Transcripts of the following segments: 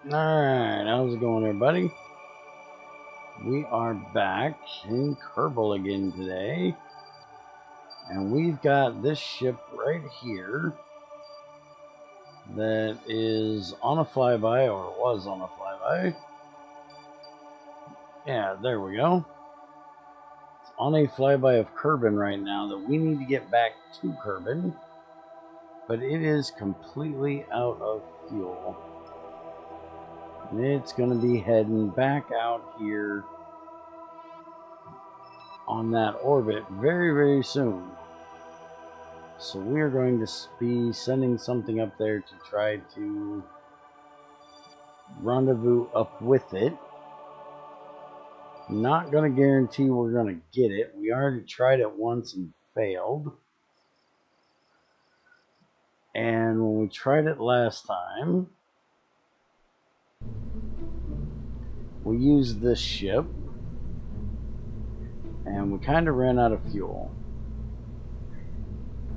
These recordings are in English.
Alright, how's it going, everybody? We are back in Kerbal again today. And we've got this ship right here that is on a flyby, or was on a flyby. Yeah, there we go. It's on a flyby of Kerbin right now that we need to get back to Kerbin. But it is completely out of fuel. And it's going to be heading back out here on that orbit very, very soon. So we are going to be sending something up there to try to rendezvous up with it. Not going to guarantee we're going to get it. We already tried it once and failed. And when we tried it last time, we used this ship and we kind of ran out of fuel.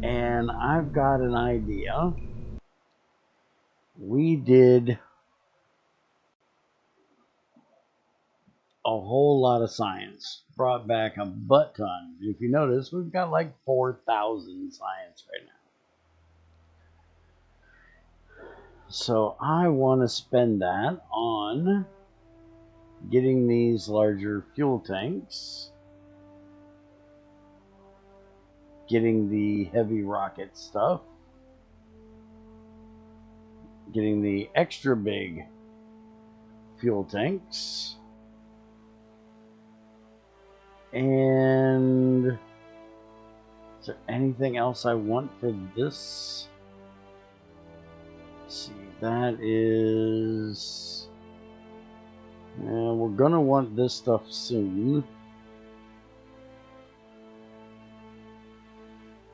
And I've got an idea. We did a whole lot of science, brought back a butt ton. If you notice, we've got like 4,000 science right now. So I want to spend that on getting these larger fuel tanks, getting the heavy rocket stuff, getting the extra big fuel tanks, and is there anything else I want for this? Let's see, that is... we're gonna want this stuff soon.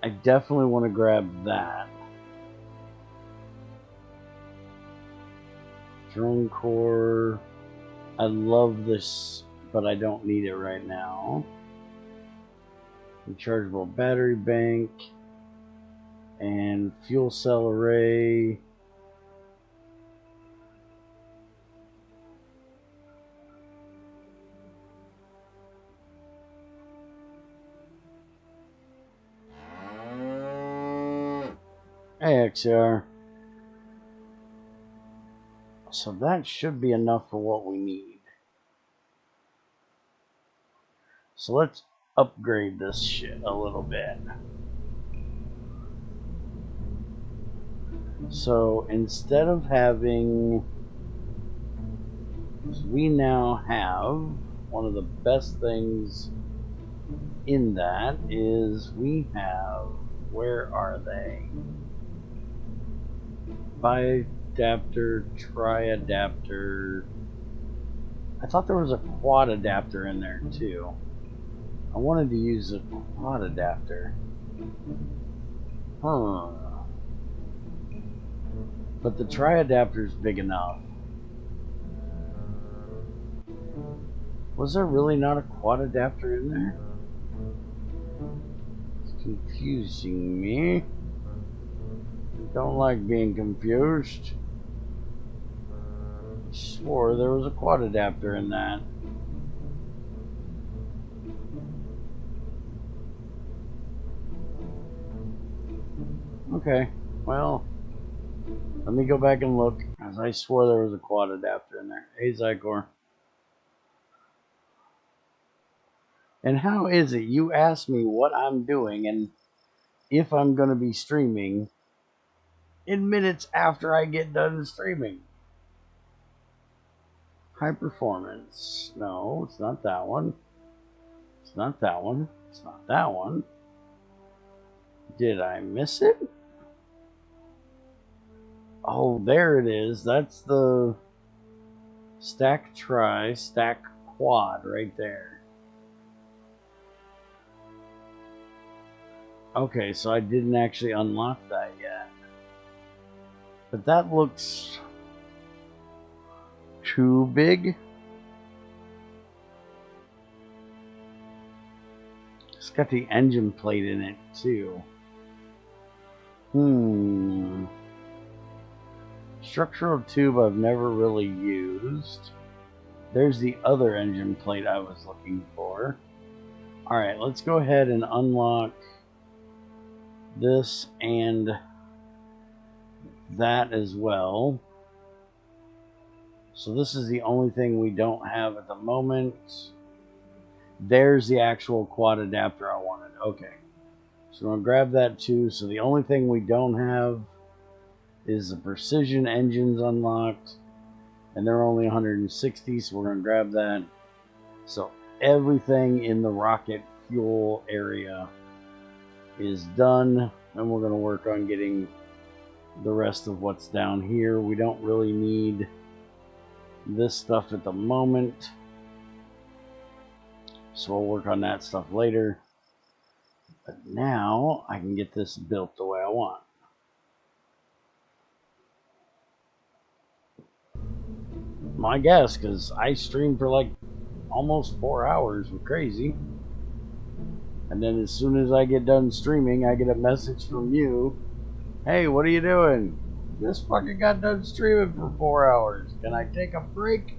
I definitely want to grab that. Drone core. I love this, but I don't need it right now. Rechargeable battery bank and fuel cell array. Hey, XR. So that should be enough for what we need. So let's upgrade this shit a little bit. So instead of having... we now have one of the best things in that is we have... where are they? Bi-adapter, tri-adapter. I thought there was a quad adapter in there too. I wanted to use a quad adapter. But the tri-adapter is big enough. Was there really not a quad adapter in there? It's confusing me. Don't like being confused. I swore there was a quad adapter in that. Okay, well, let me go back and look, as I swore there was a quad adapter in there. Hey, Zykor. And how is it you ask me what I'm doing and if I'm going to be streaming in minutes after I get done streaming? High performance. No, it's not that one. It's not that one. It's not that one. Did I miss it? Oh, there it is. That's the stack tri, stack quad right there. Okay, so I didn't actually unlock that yet. But that looks too big. It's got the engine plate in it too. Structure structural tube I've never really used. There's the other engine plate I was looking for. Alright, let's go ahead and unlock this and that as well. So this is the only thing we don't have at the moment. There's the actual quad adapter I wanted. Okay. So I'm going to grab that too. So the only thing we don't have is the precision engines unlocked. And they're only 160, so we're going to grab that. So everything in the rocket fuel area is done. And we're going to work on getting the rest of what's down here. We don't really need this stuff at the moment. So we'll work on that stuff later. But now I can get this built the way I want. My guess, because I streamed for like almost 4 hours. We're crazy. And then as soon as I get done streaming, I get a message from you. Hey, what are you doing? Just fucking got done streaming for 4 hours. Can I take a break?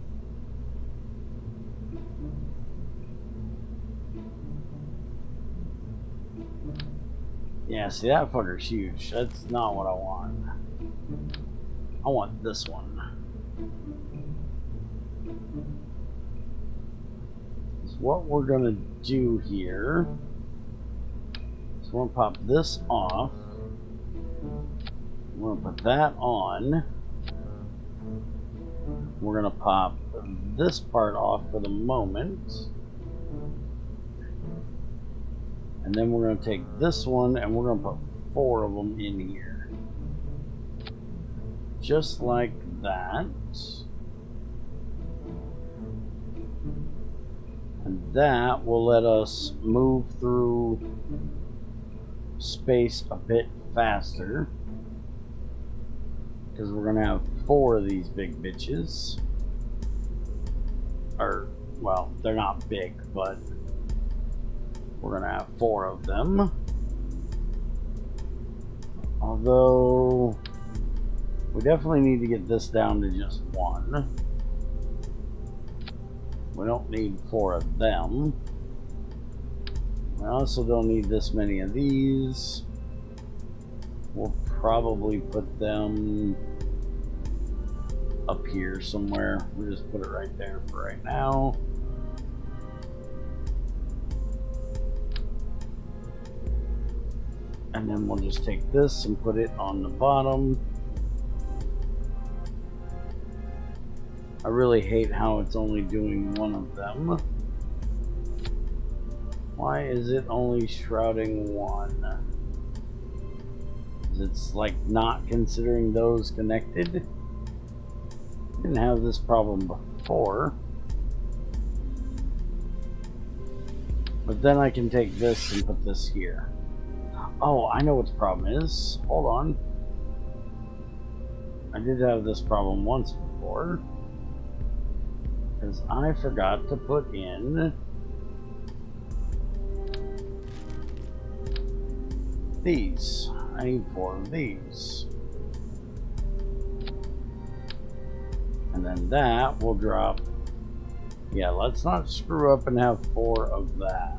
Yeah, see, that fucker's huge. That's not what I want. I want this one. So what we're gonna do here is we're gonna pop this off. We're gonna put that on. We're gonna pop this part off for the moment. And then we're going to take this one and we're going to put 4 of them in here. Just like that. And that will let us move through space a bit faster. Because we're going to have 4 of these big bitches. Or, well, they're not big, but we're going to have 4 of them. Although, we definitely need to get this down to just 1. We don't need 4 of them. We also don't need this many of these. We'll probably put them up here somewhere. We'll just put it right there for right now. And then we'll just take this and put it on the bottom. I really hate how it's only doing 1 of them. Why is it only shrouding 1? It's like not considering those connected. Didn't have this problem before. But then I can take this and put this here. Oh, I know what the problem is. Hold on. I did have this problem once before. Because I forgot to put in these. I need 4 of these. And then that will drop. Yeah, let's not screw up and have 4 of that.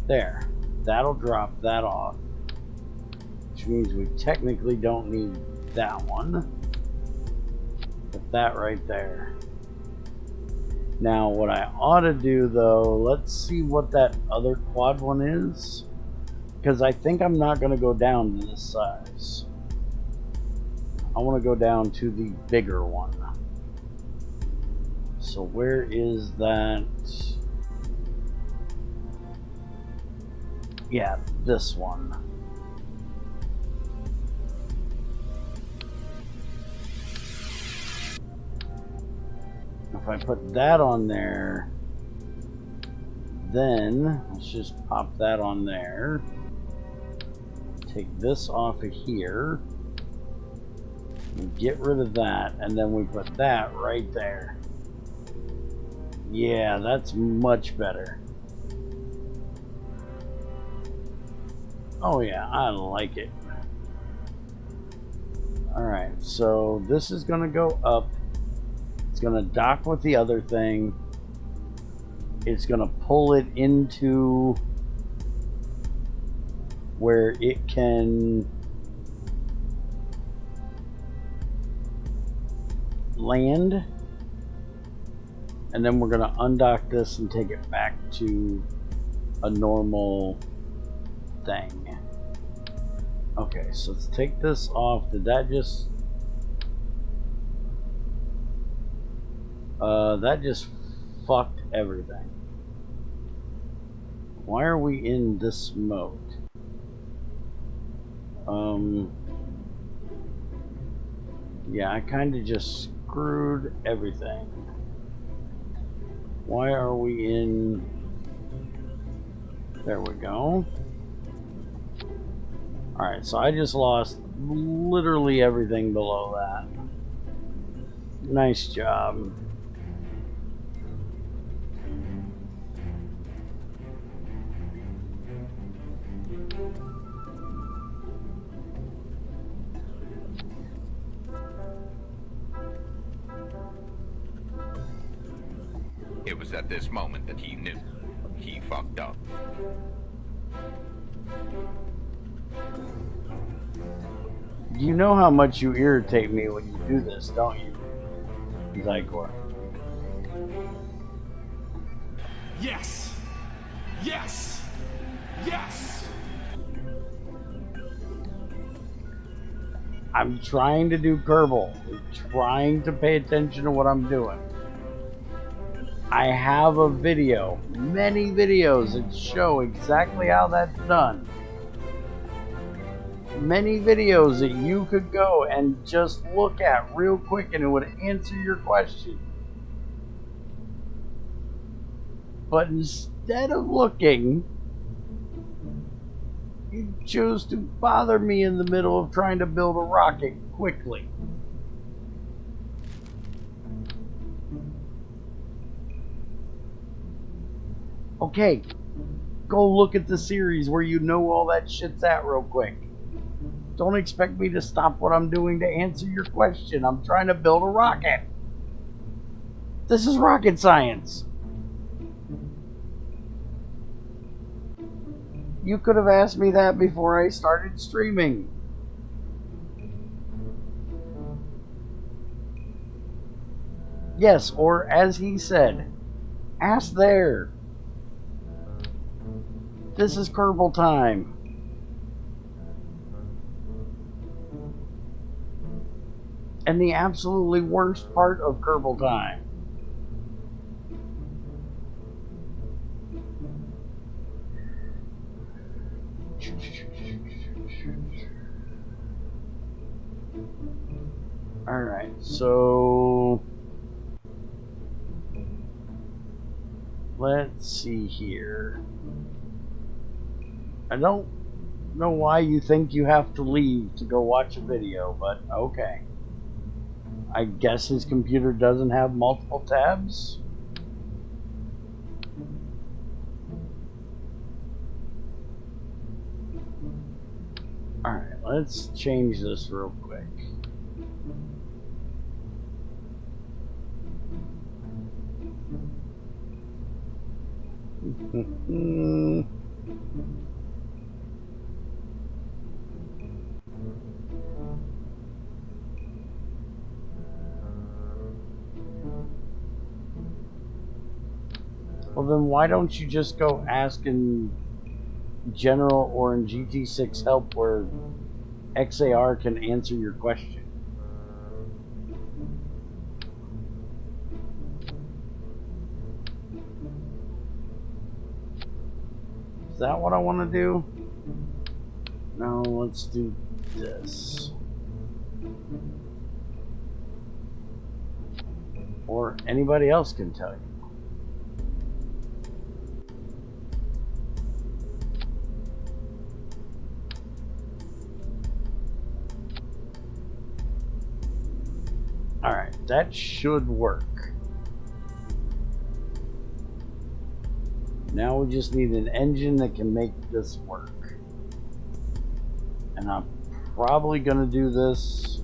There. That'll drop that off, which means we technically don't need that one. Put that right there. Now what I ought to do though, let's see what that other quad one is, because I think I'm not going to go down to this size. I want to go down to the bigger one. So where is that? Yeah, this one. If I put that on there, then let's just pop that on there. Take this off of here. And get rid of that, and then we put that right there. Yeah, that's much better. Oh yeah, I like it. Alright, so this is going to go up. It's going to dock with the other thing. It's going to pull it into where it can land. And then we're going to undock this and take it back to a normal thing. Okay, so let's take this off. Did that just... that just fucked everything. Why are we in this mode? Yeah, I kind of just screwed everything. Why are we in... There we go. Alright, so I just lost literally everything below that. Nice job. It was at this moment that he knew. He fucked up. You know how much you irritate me when you do this, don't you, Zykor? Yes! Yes! Yes! I'm trying to do Kerbal. I'm trying to pay attention to what I'm doing. I have a video, many videos that show exactly how that's done. Many videos that you could go and just look at real quick and it would answer your question. But instead of looking, you choose to bother me in the middle of trying to build a rocket quickly. Okay, go look at the series where you know all that shit's at real quick. Don't expect me to stop what I'm doing to answer your question. I'm trying to build a rocket. This is rocket science. You could have asked me that before I started streaming. Yes, or as he said, ask there. This is Kerbal time. And the absolutely worst part of Kerbal time. Alright, so let's see here. I don't know why you think you have to leave to go watch a video, but okay. I guess his computer doesn't have multiple tabs. Alright, let's change this real quick. Well, then why don't you just go ask in General or in GT6 help where XAR can answer your question? Is that what I want to do? No, let's do this. Or anybody else can tell you. Alright, that should work. Now we just need an engine that can make this work. And I'm probably going to do this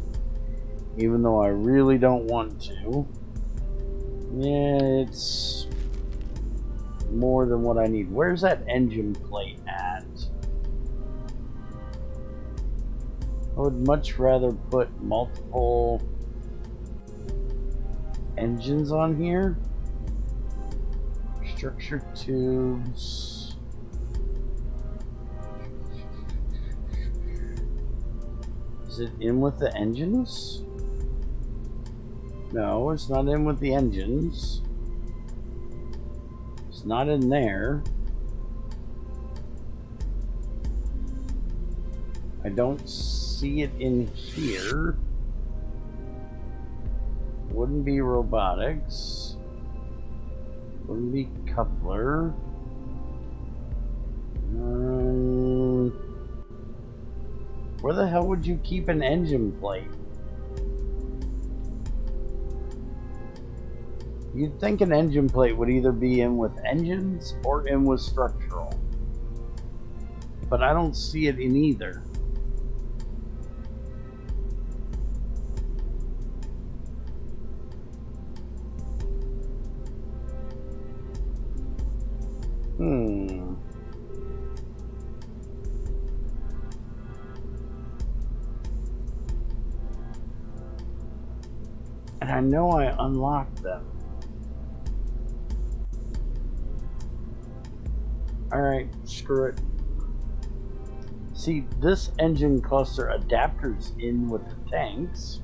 even though I really don't want to. Yeah, it's more than what I need. Where's that engine plate at? I would much rather put multiple engines on here. Structure tubes. Is it in with the engines? No, it's not in with the engines. It's not in there. I don't see it in here. Wouldn't be robotics. Wouldn't be coupler. Where the hell would you keep an engine plate? You'd think an engine plate would either be in with engines or in with structural. But I don't see it in either. And I know I unlocked them. Alright, screw it. See, this engine cluster adapters in with the tanks.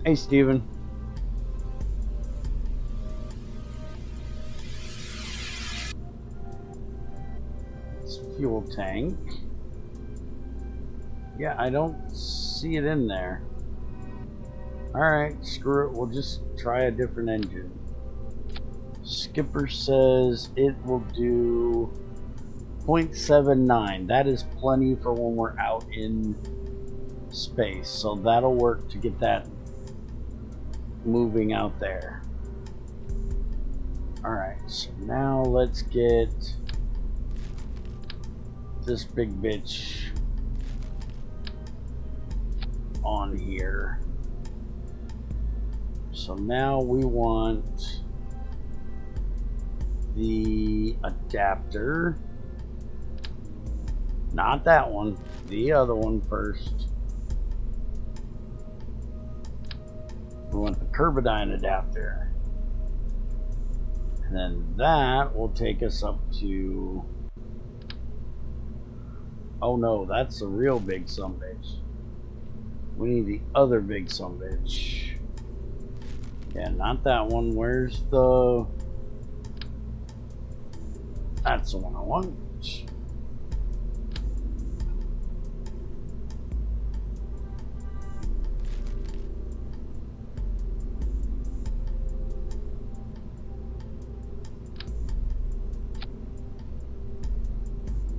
Hey, Steven. It's fuel tank. Yeah, I don't see it in there. Alright, screw it. We'll just try a different engine. Skipper says it will do 0.79. That is plenty for when we're out in space. So that'll work to get that moving out there. Alright, so now let's get this big bitch on here. So now we want the adapter. Not that one, the other one first. We want the Curbidyne adapter. And then that will take us up to... Oh no, that's the real big sumbitch. We need the other big sumbitch. Yeah, not that one. Where's the... That's the one I want.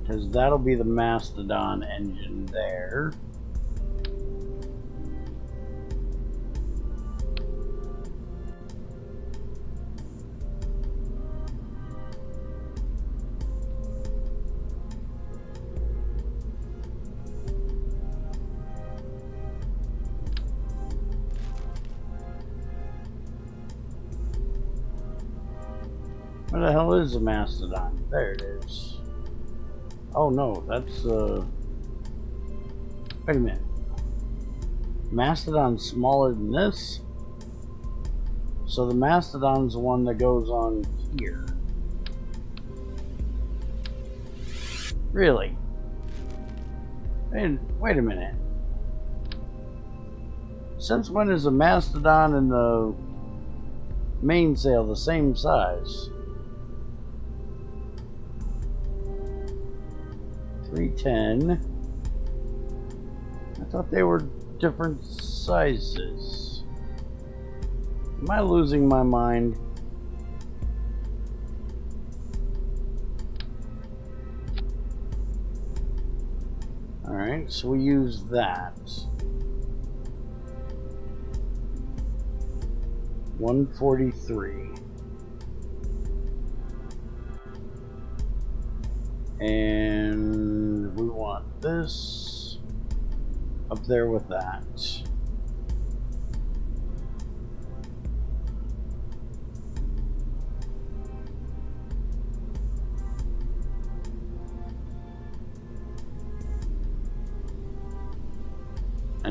Because that'll be the Mastodon engine there. Where the hell is the Mastodon? There it is. Oh no, that's wait a minute. Mastodon's smaller than this? So the Mastodon's the one that goes on here. Really? Wait a minute. Since when is the Mastodon and the mainsail the same size? 310. I thought they were different sizes. Am I losing my mind? Alright, so we use that. 143. And we want this up there with that.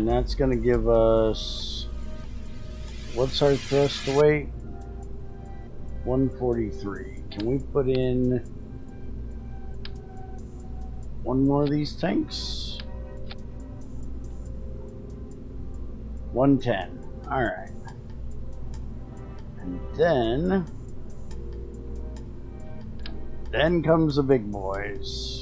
And that's going to give us, what's our thrust weight? 143. Can we put in one more of these tanks? 110. Alright. And then comes the big boys.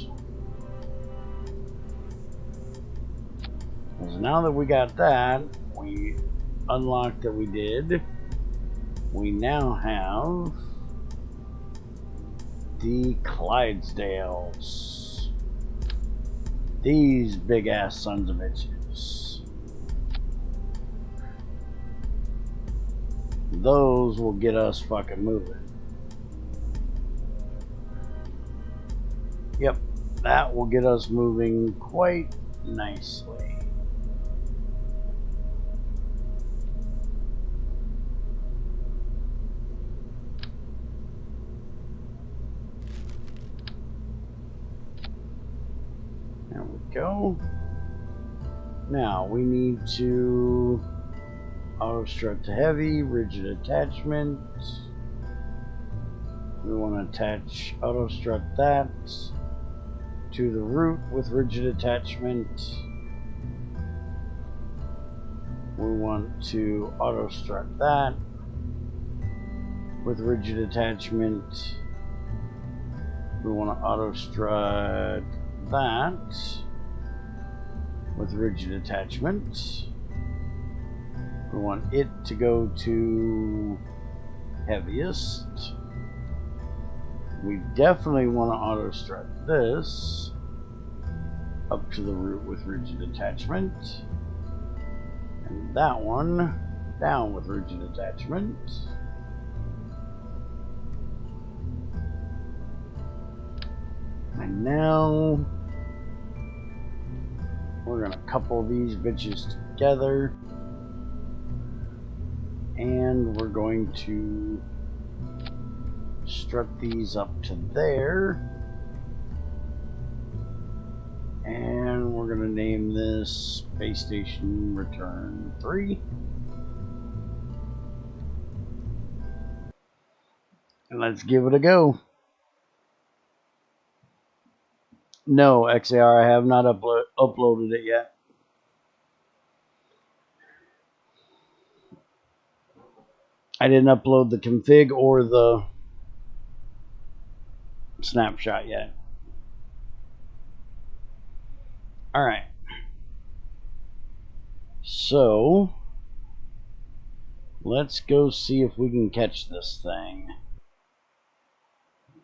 Because now that we got that, we unlocked that we did. We now have the Clydesdales. These big ass sons of bitches. Those will get us fucking moving. Yep, that will get us moving quite nicely. There we go. Now we need to auto strut to heavy, rigid attachment. We want to attach auto strut that to the root with rigid attachment. We want to auto strut that with rigid attachment. We want to auto strut that with rigid attachment. We want it to go to heaviest. We definitely want to auto strut this up to the root with rigid attachment. And that one down with rigid attachment. And now we're going to couple these bitches together. And we're going to strut these up to there. And we're going to name this Space Station Return 3. And let's give it a go. No, XAR, I have not uploaded it yet. I didn't upload the config or the snapshot yet. Alright. So, let's go see if we can catch this thing.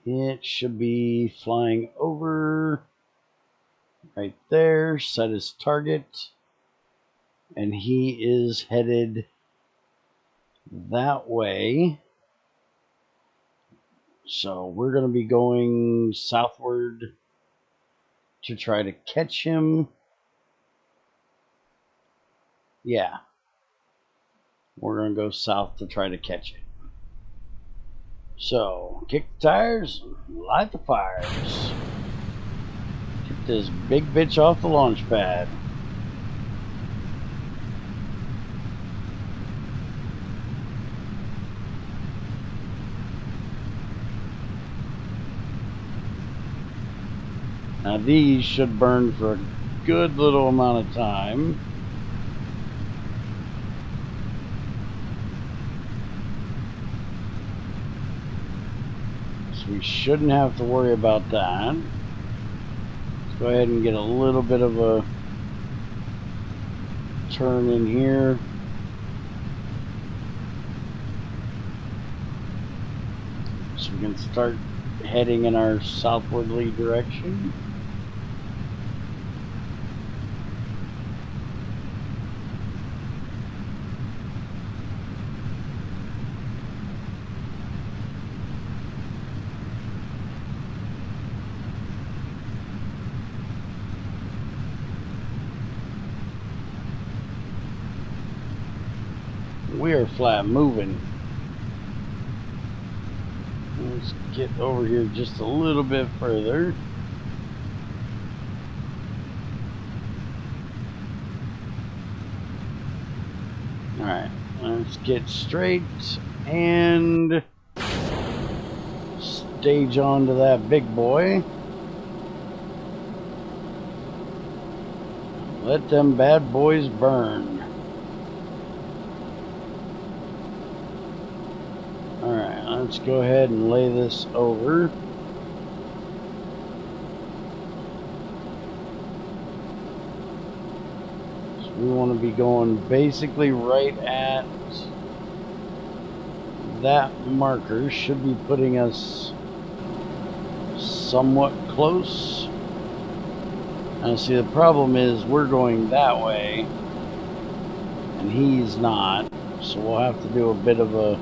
It should be flying over right there, set his target, and he is headed that way. So we're going to be going southward to try to catch him. Yeah. We're going to go south to try to catch it. So, kick the tires, light the fires. Get this big bitch off the launch pad. Now these should burn for a good little amount of time. So we shouldn't have to worry about that. Let's go ahead and get a little bit of a turn in here. So we can start heading in our southwardly direction. We are flat moving. Let's get over here just a little bit further. Let's get straight and stage on to that big boy. Let them bad boys burn. Alright, let's go ahead and lay this over. So we want to be going basically right at that marker. Should be putting us somewhat close. Now see, the problem is we're going that way and he's not, so we'll have to do a bit of a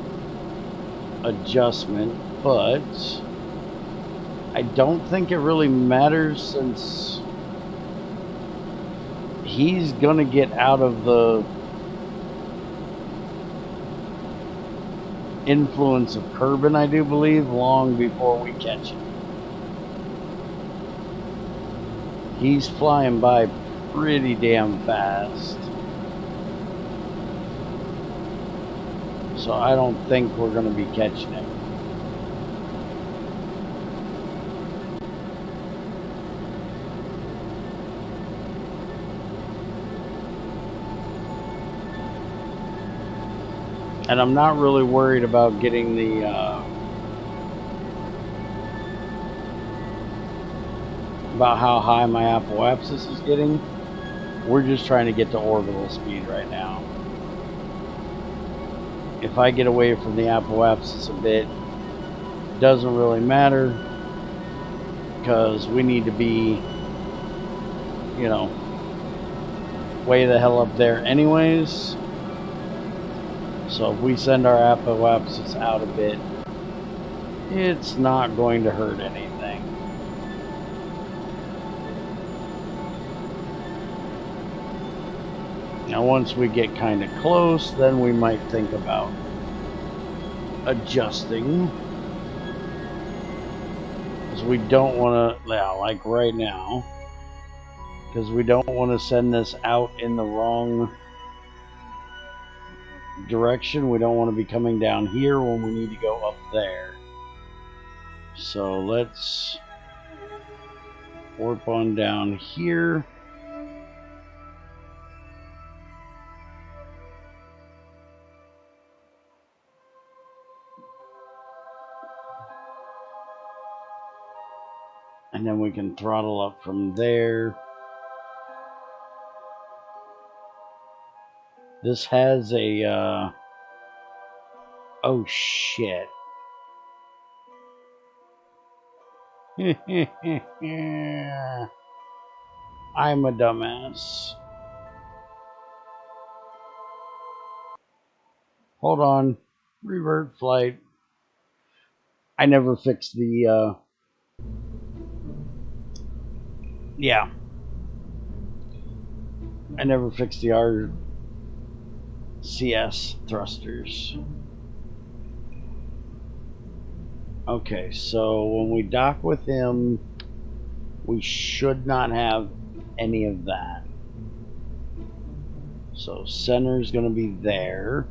adjustment, but I don't think it really matters since he's gonna get out of the influence of Kerbin, I do believe, long before we catch him. He's flying by pretty damn fast. So I don't think we're going to be catching him. And I'm not really worried about getting the about how high my apoapsis is getting. We're just trying to get to orbital speed right now. If I get away from the apoapsis a bit, doesn't really matter, because we need to be, you know, way the hell up there anyways. So if we send our apoapsis out a bit, it's not going to hurt anything. Now once we get kind of close, then we might think about adjusting. Because we don't want to, yeah, like right now, because we don't want to send this out in the wrong direction. We don't want to be coming down here when we need to go up there. So let's warp on down here. And then we can throttle up from there. This has a, oh shit. I'm a dumbass. Hold on. Revert flight. I never fixed the, yeah. I never fixed the RCS thrusters. Okay, so when we dock with him, we should not have any of that. So center's going to be there.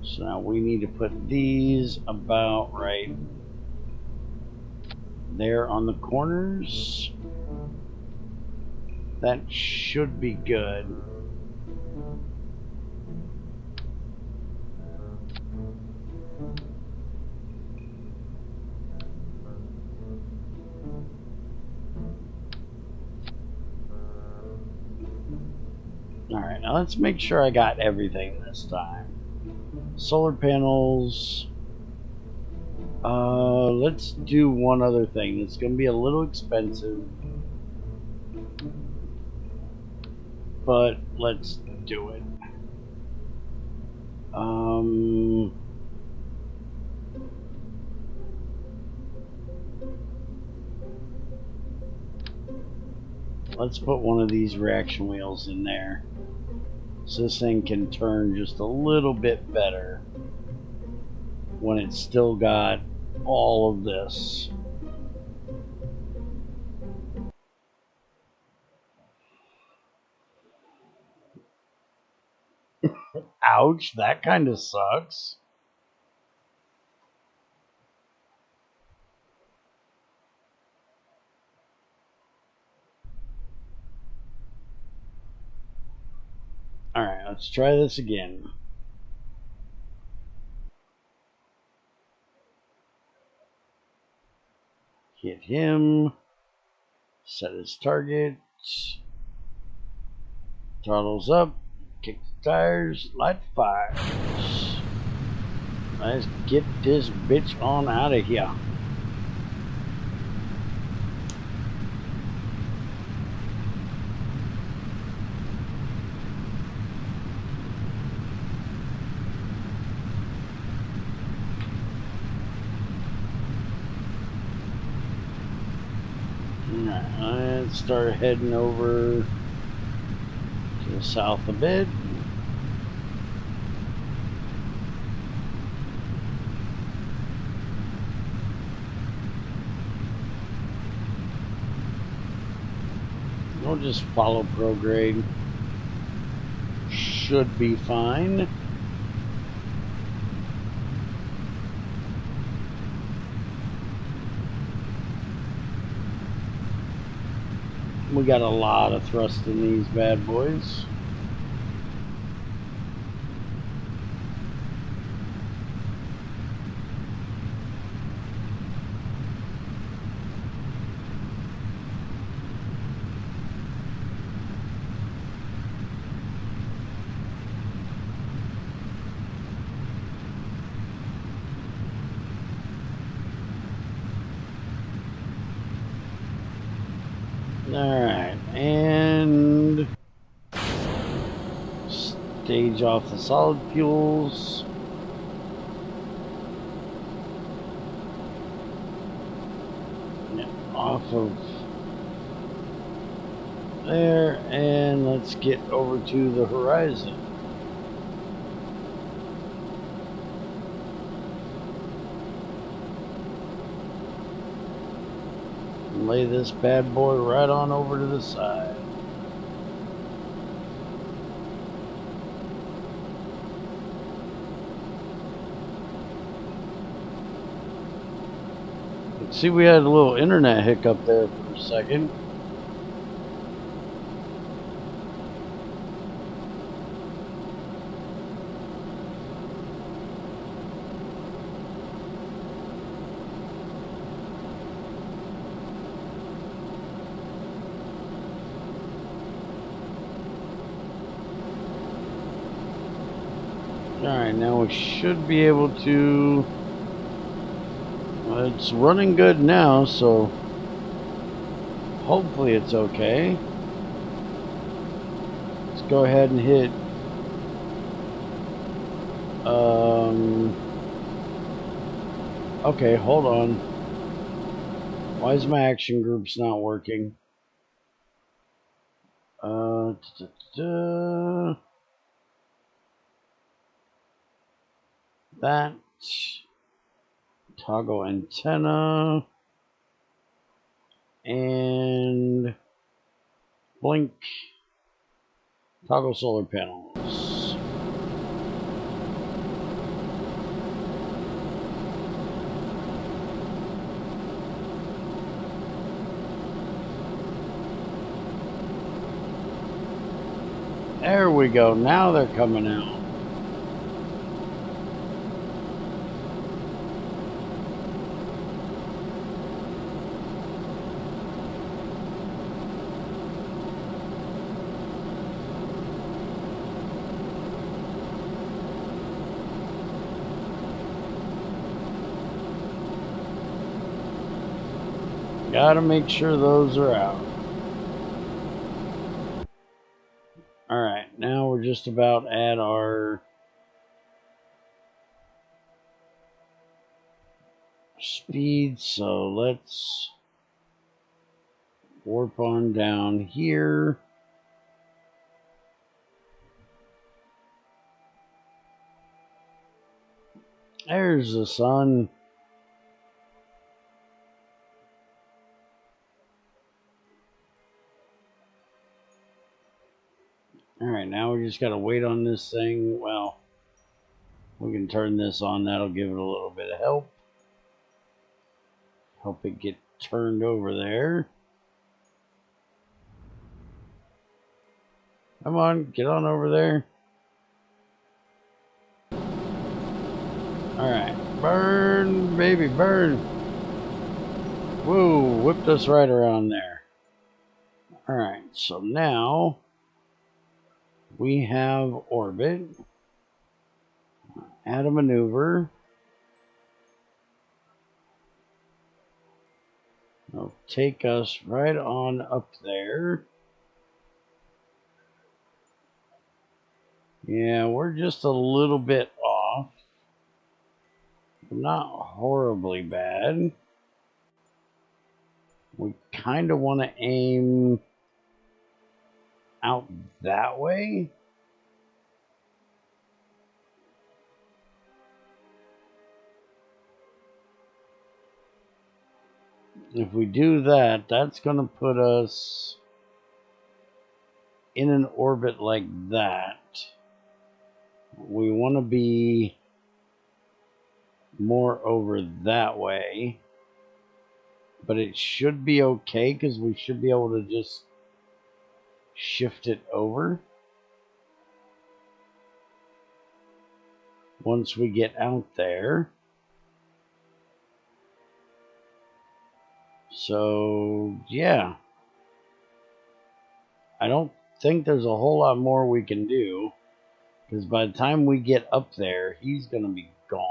So now we need to put these about right there on the corners. That should be good. Alright, now let's make sure I got everything this time. Solar panels. Let's do one other thing. It's going to be a little expensive, but let's do it. Let's put one of these reaction wheels in there, so this thing can turn just a little bit better when it's still got all of this. Ouch, that kind of sucks. Alright, let's try this again. Hit him. Set his target. Throttles up. Kick the tires. Light the fires. Let's get this bitch on out of here. Alright, let's start heading over to the south a bit. We'll just follow prograde. Should be fine. We got a lot of thrust in these bad boys. Alright, and stage off the solid fuels. Yeah, off of there, and let's get over to the horizon. Lay this bad boy right on over to the side. See, we had a little internet hiccup there for a second. Alright, now we should be able to... it's running good now, so hopefully it's okay. Let's go ahead and hit... okay, hold on. Why is my action groups not working? That... toggle antenna and blink, toggle solar panels. There we go, now they're coming out. Gotta make sure those are out. Alright, now we're just about at our speed, so let's warp on down here. There's the sun. Alright, now we just gotta wait on this thing. Well, We can turn this on. That'll give it a little bit of help. Help it get turned over there. Come on, get on over there. Alright, burn, baby, burn. Whoa, whipped us right around there. Alright, so now we have orbit. Add a maneuver. It'll take us right on up there. Yeah, we're just a little bit off. Not horribly bad. We kind of want to aim out that way. If we do that, that's going to put us in an orbit like that. We want to be more over that way. But it should be okay because we should be able to just shift it over once we get out there. So, yeah. I don't think there's a whole lot more we can do, because by the time we get up there, he's going to be gone.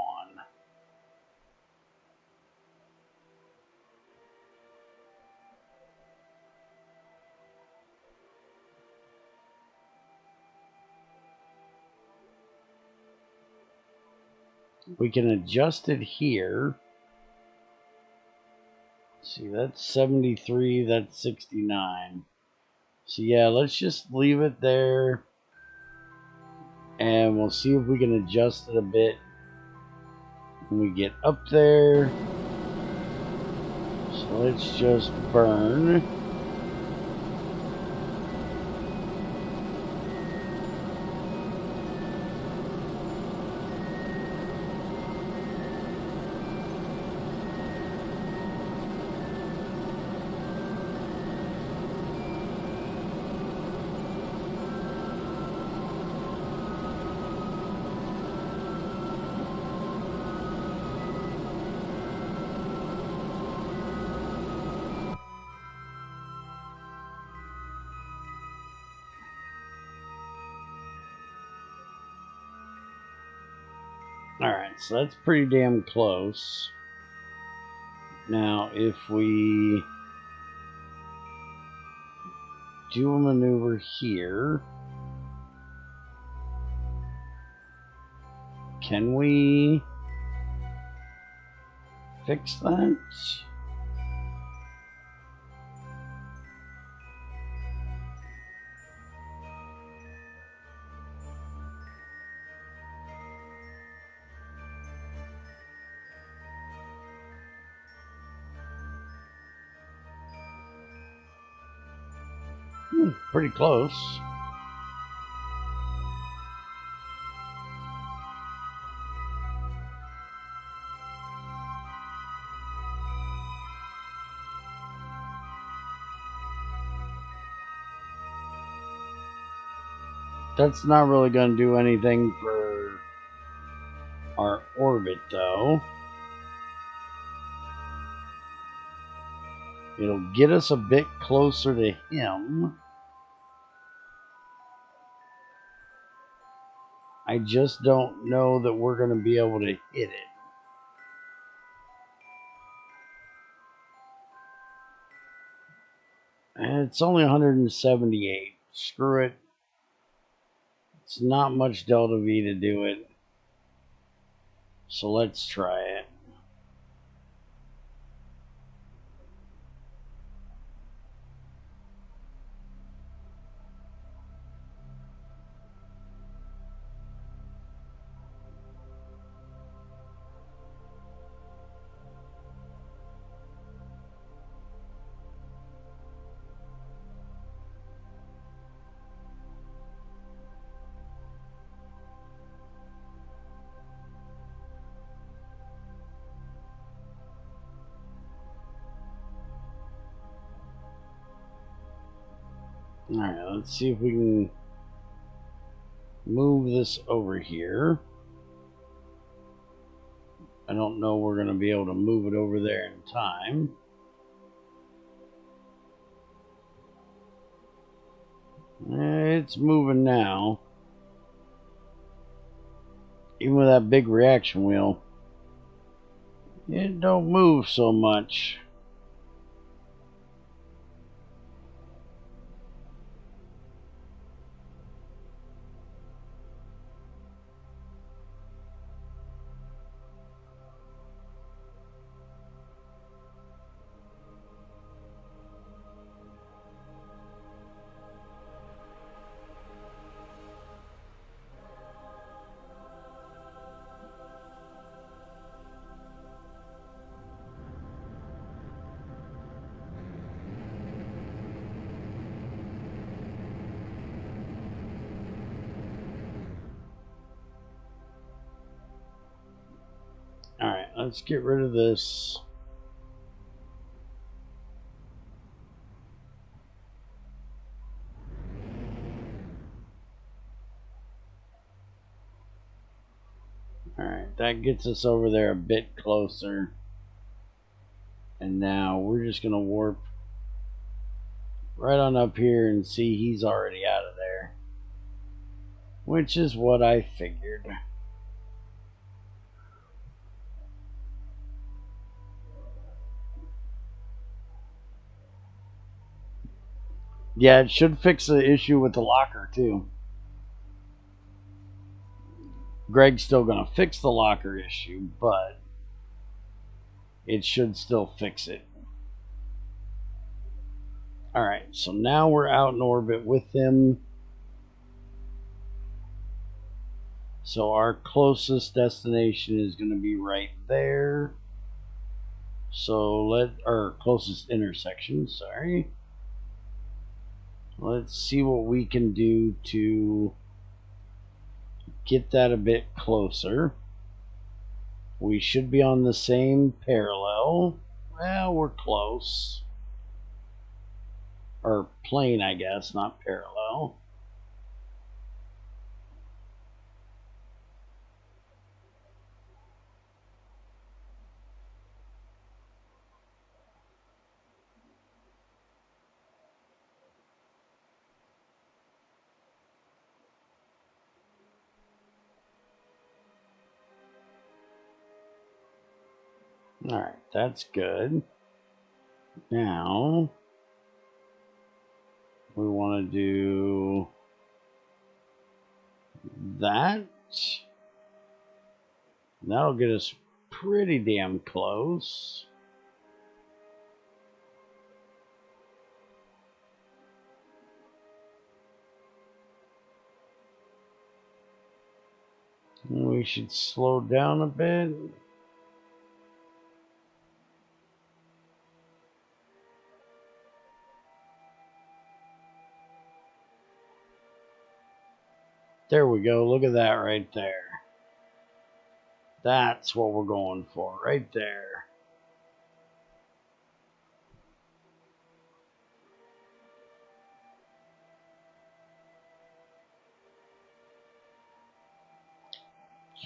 We can adjust it here. See, that's 73, that's 69. So yeah, let's just leave it there. And we'll see if we can adjust it a bit when we get up there. So let's just burn. Alright, so that's pretty damn close. Now, if we do a maneuver here, can we fix that? Pretty close. That's not really going to do anything for our orbit, though. It'll get us a bit closer to him. I just don't know that we're going to be able to hit it. And it's only 178. Screw it. It's not much delta V to do it. So let's try it. Alright, let's see if we can move this over here. I don't know we're going to be able to move it over there in time. It's moving now. Even with that big reaction wheel, it don't move so much. Alright, let's get rid of this. Alright, that gets us over there a bit closer. And now we're just going to warp right on up here and see he's already out of there. Which is what I figured. Yeah, it should fix the issue with the locker too. Greg's still going to fix the locker issue, but it should still fix it. Alright, so now we're out in orbit with him. So our closest destination is going to be right there. So our closest intersection, sorry. Let's see what we can do to get that a bit closer. We should be on the same parallel. Well, we're close. Or plane, I guess, not parallel. Alright, that's good. Now, we want to do that. That'll get us pretty damn close. We should slow down a bit. There we go. Look at that right there. That's what we're going for right there.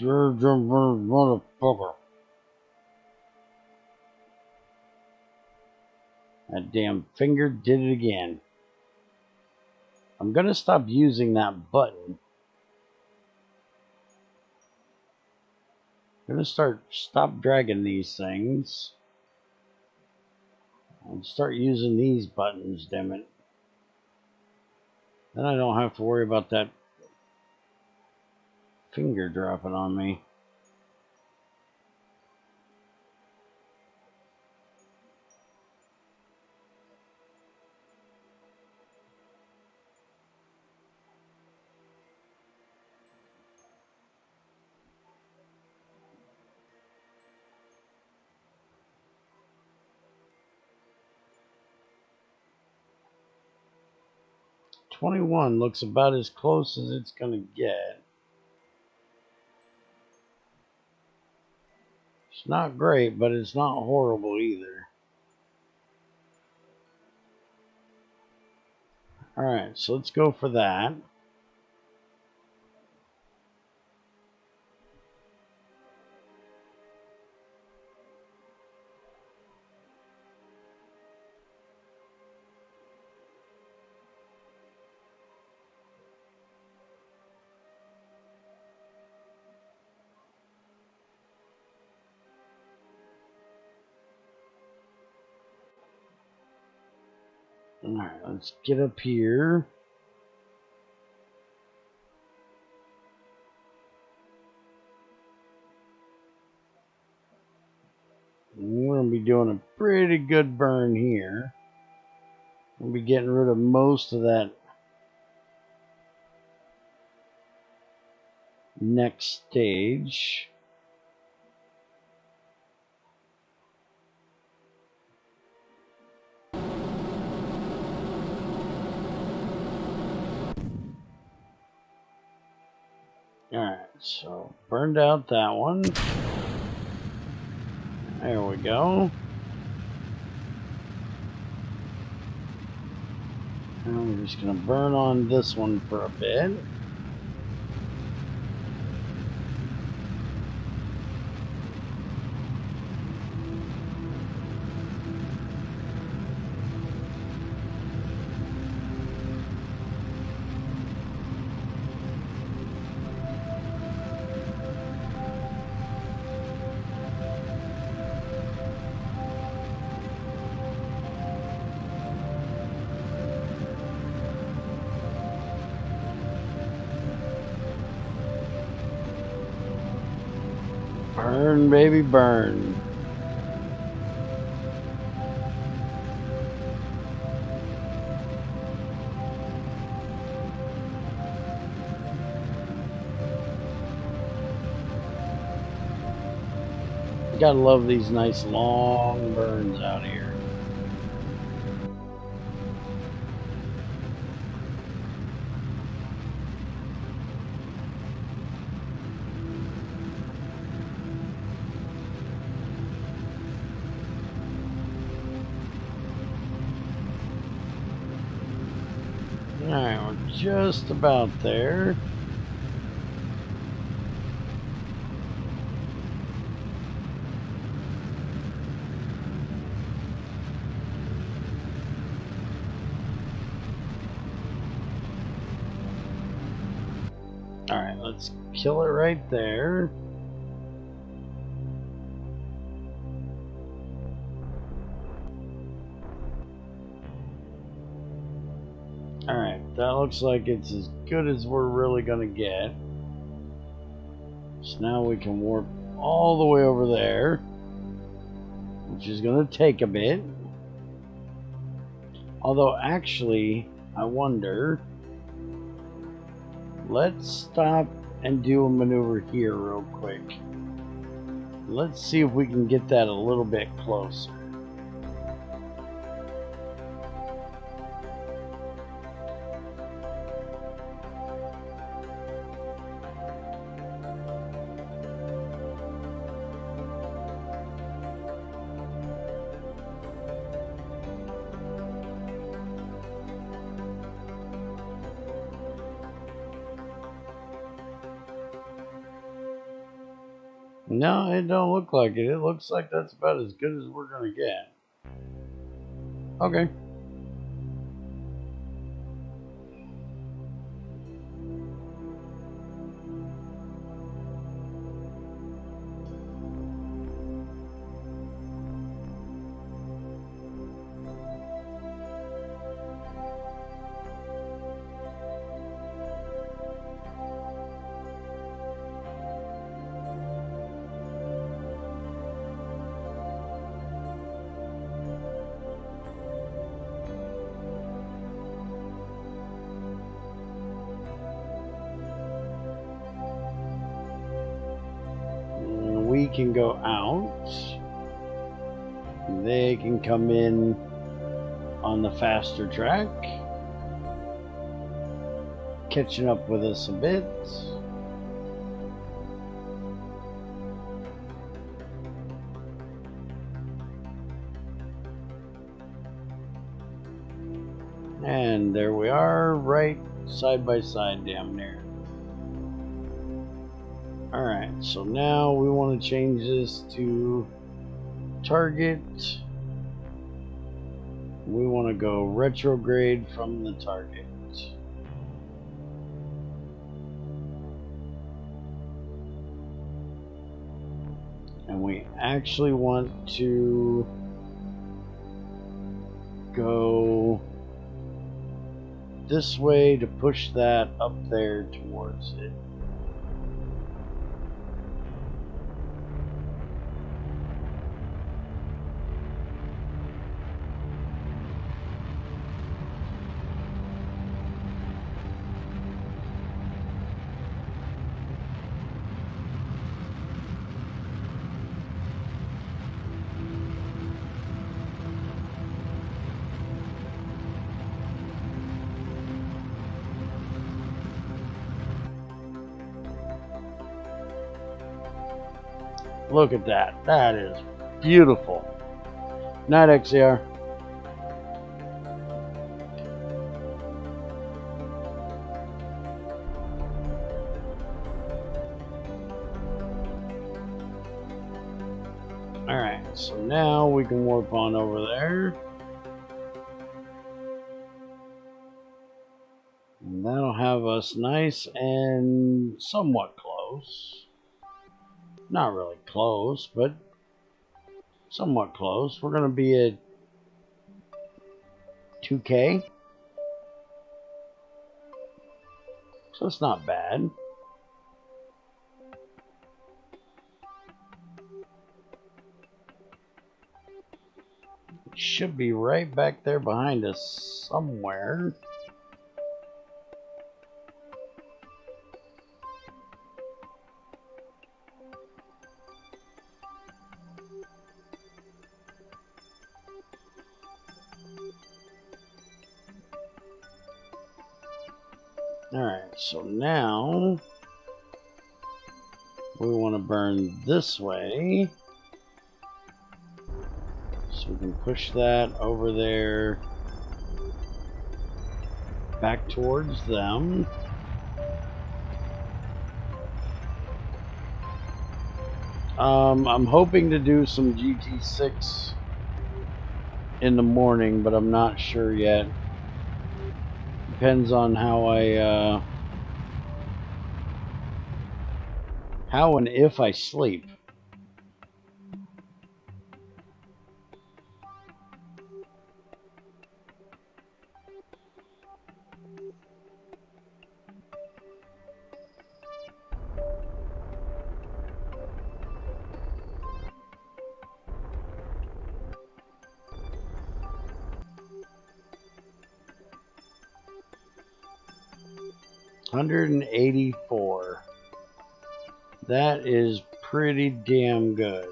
Motherfucker. That damn finger did it again. I'm gonna stop using that button. I'm gonna stop dragging these things. And start using these buttons, damn it. Then I don't have to worry about that finger dropping on me. $21 looks about as close as it's gonna get. It's not great, but it's not horrible either. Alright, so let's go for that. Alright, let's get up here. We're going to be doing a pretty good burn here. We'll be getting rid of most of that next stage. Alright, so burned out that one. There we go. And we're just going to burn on this one for a bit. Burn, baby, burn. Gotta love these nice long burns out here. Alright, we're just about there. Alright, let's kill it right there. Alright, that looks like it's as good as we're really gonna get. So now we can warp all the way over there, which is gonna take a bit. Although actually, I wonder, let's stop and do a maneuver here real quick. Let's see if we can get that a little bit closer. No, it don't look like it. It looks like that's about as good as we're gonna get. Okay. We can go out. They can come in on the faster track, catching up with us a bit. And there we are, right side by side damn near. Alright, so now we want to change this to target. We want to go retrograde from the target. And we actually want to go this way to push that up there towards it. Look at that. That is beautiful. Night, XCR. Alright, so now we can warp on over there. And that'll have us nice and somewhat close. Not really close, but somewhat close. We're going to be at 2K. So it's not bad. It should be right back there behind us somewhere. Alright, so now we want to burn this way. So we can push that over there back towards them. I'm hoping to do some GT6 in the morning, but I'm not sure yet. Depends on how and if I sleep. $184. That is pretty damn good.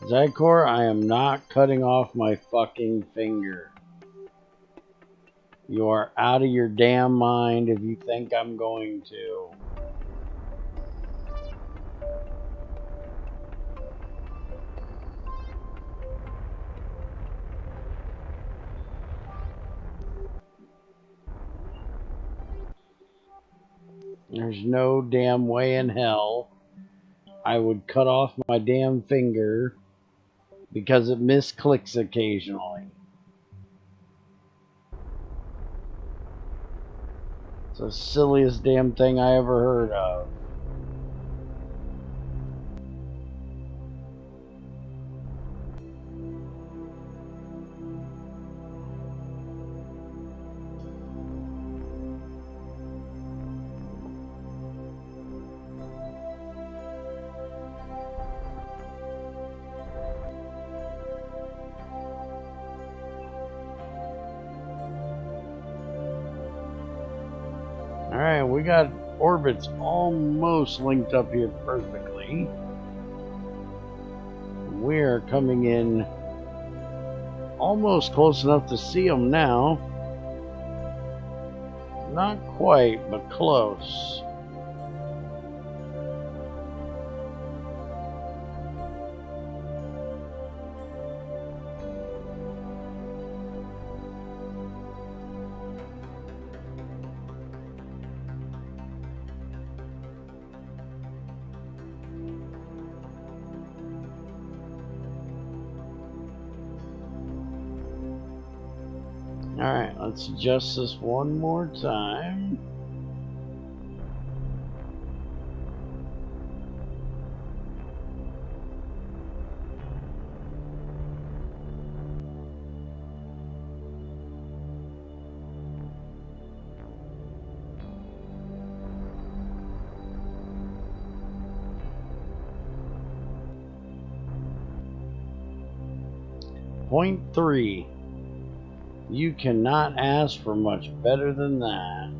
Zykor, I am not cutting off my fucking finger. You are out of your damn mind if you think I'm going to. There's no damn way in hell I would cut off my damn finger because it misclicks occasionally. It's the silliest damn thing I ever heard of. Alright, we got orbits almost linked up here perfectly. We are coming in almost close enough to see them now. Not quite, but close. Alright, let's adjust this one more time. Point 3. You cannot ask for much better than that.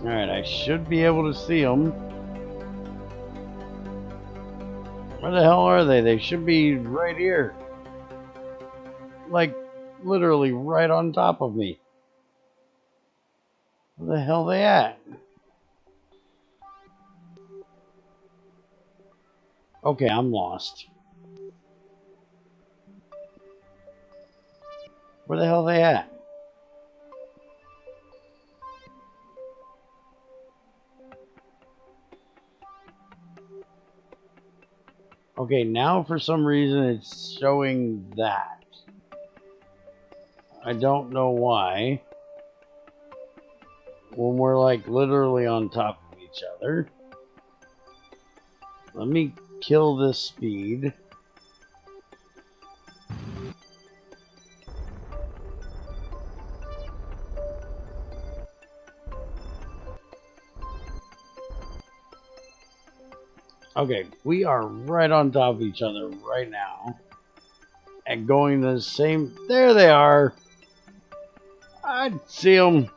Alright, I should be able to see them. Where the hell are they? They should be right here. Like, literally right on top of me. Where the hell are they at? Okay, I'm lost. Where the hell are they at? Okay, now for some reason it's showing that. I don't know why. When we're like literally on top of each other. Let me kill this speed. Okay, we are right on top of each other right now. And going the same... There they are! I see them.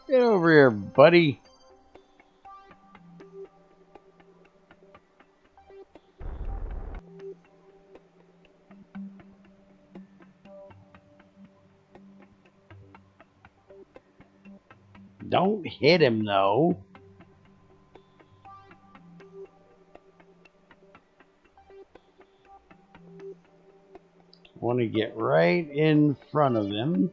Get over here, buddy. Don't hit him, though. Want to get right in front of him.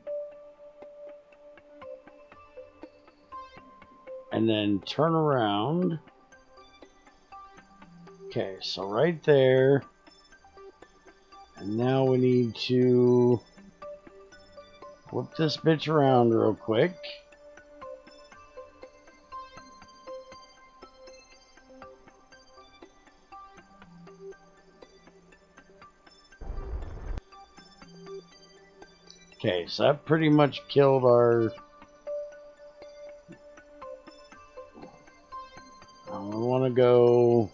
And then turn around. Okay, so right there. And now we need to flip this bitch around real quick. Okay, so that pretty much killed our... We want to go...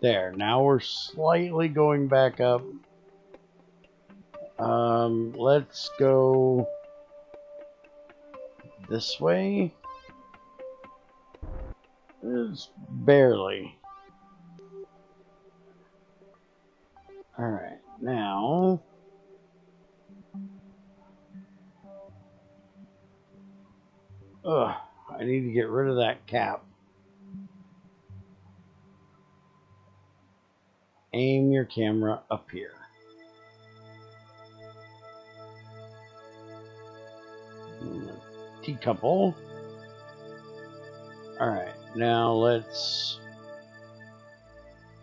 There, now we're slightly going back up. Let's go this way. Just barely. Alright, now... Ugh, I need to get rid of that cap. Aim your camera up here. Teacuple. Alright, now let's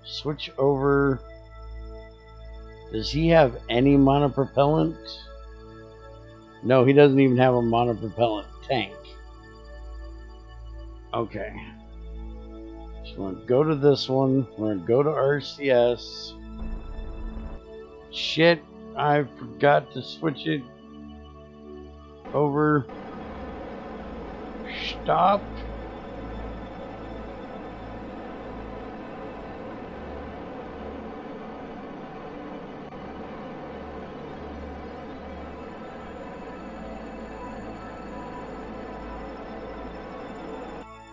switch over Does he have any monopropellant? No, he doesn't even have a monopropellant tank. Okay. So we're going to go to this one. We're going to go to RCS. Shit, I forgot to switch it over. Stop.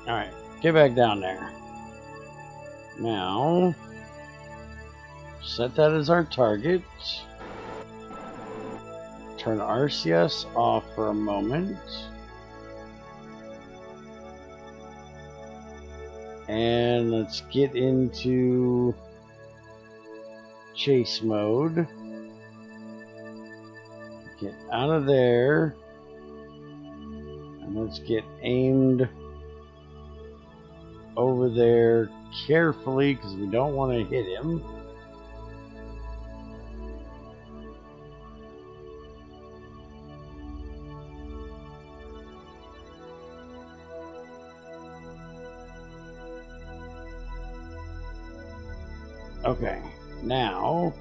Alright, get back down there. Now, set that as our target. Turn RCS off for a moment. And let's get into chase mode. Get out of there. And let's get aimed over there carefully because we don't want to hit him. Okay, now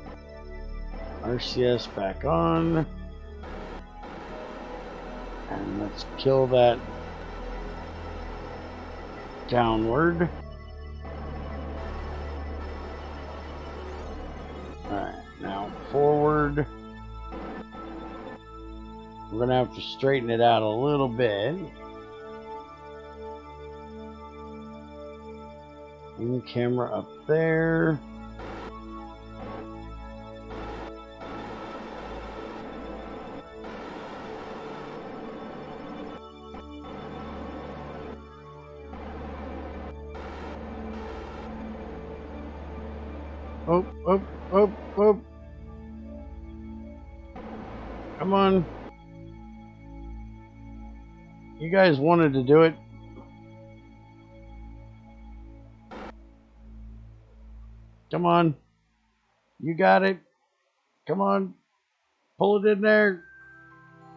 RCS back on, and let's kill that downward. Alright, now forward. We're gonna have to straighten it out a little bit. In camera up there. Oh, oh, oh, oh. Come on. You guys wanted to do it. Come on. You got it. Come on. Pull it in there.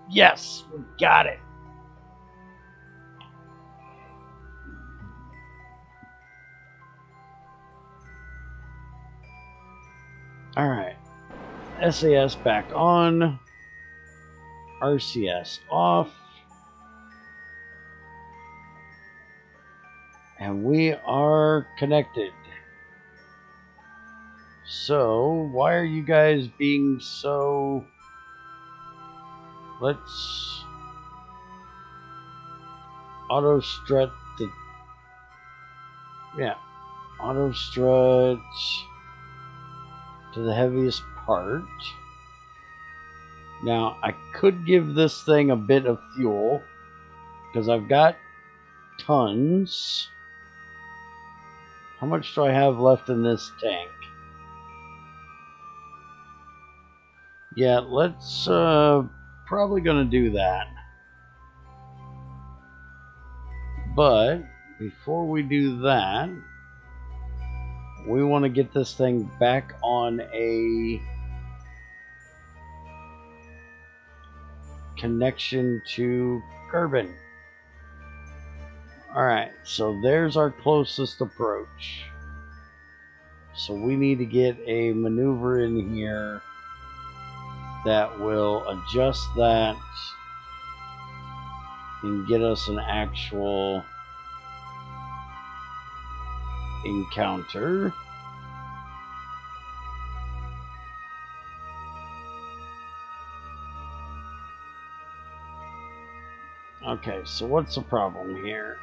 Yes, we got it. All right. SAS back on. RCS off. And we are connected. So, why are you guys being so... Let's auto strut the... Yeah. Auto strut to the heaviest part. Now, I could give this thing a bit of fuel because I've got tons. How much do I have left in this tank? Yeah, let's probably gonna do that. But before we do that, we want to get this thing back on a connection to Kerbin. Alright, so there's our closest approach. So we need to get a maneuver in here that will adjust that and get us an actual encounter. Okay, so what's the problem here?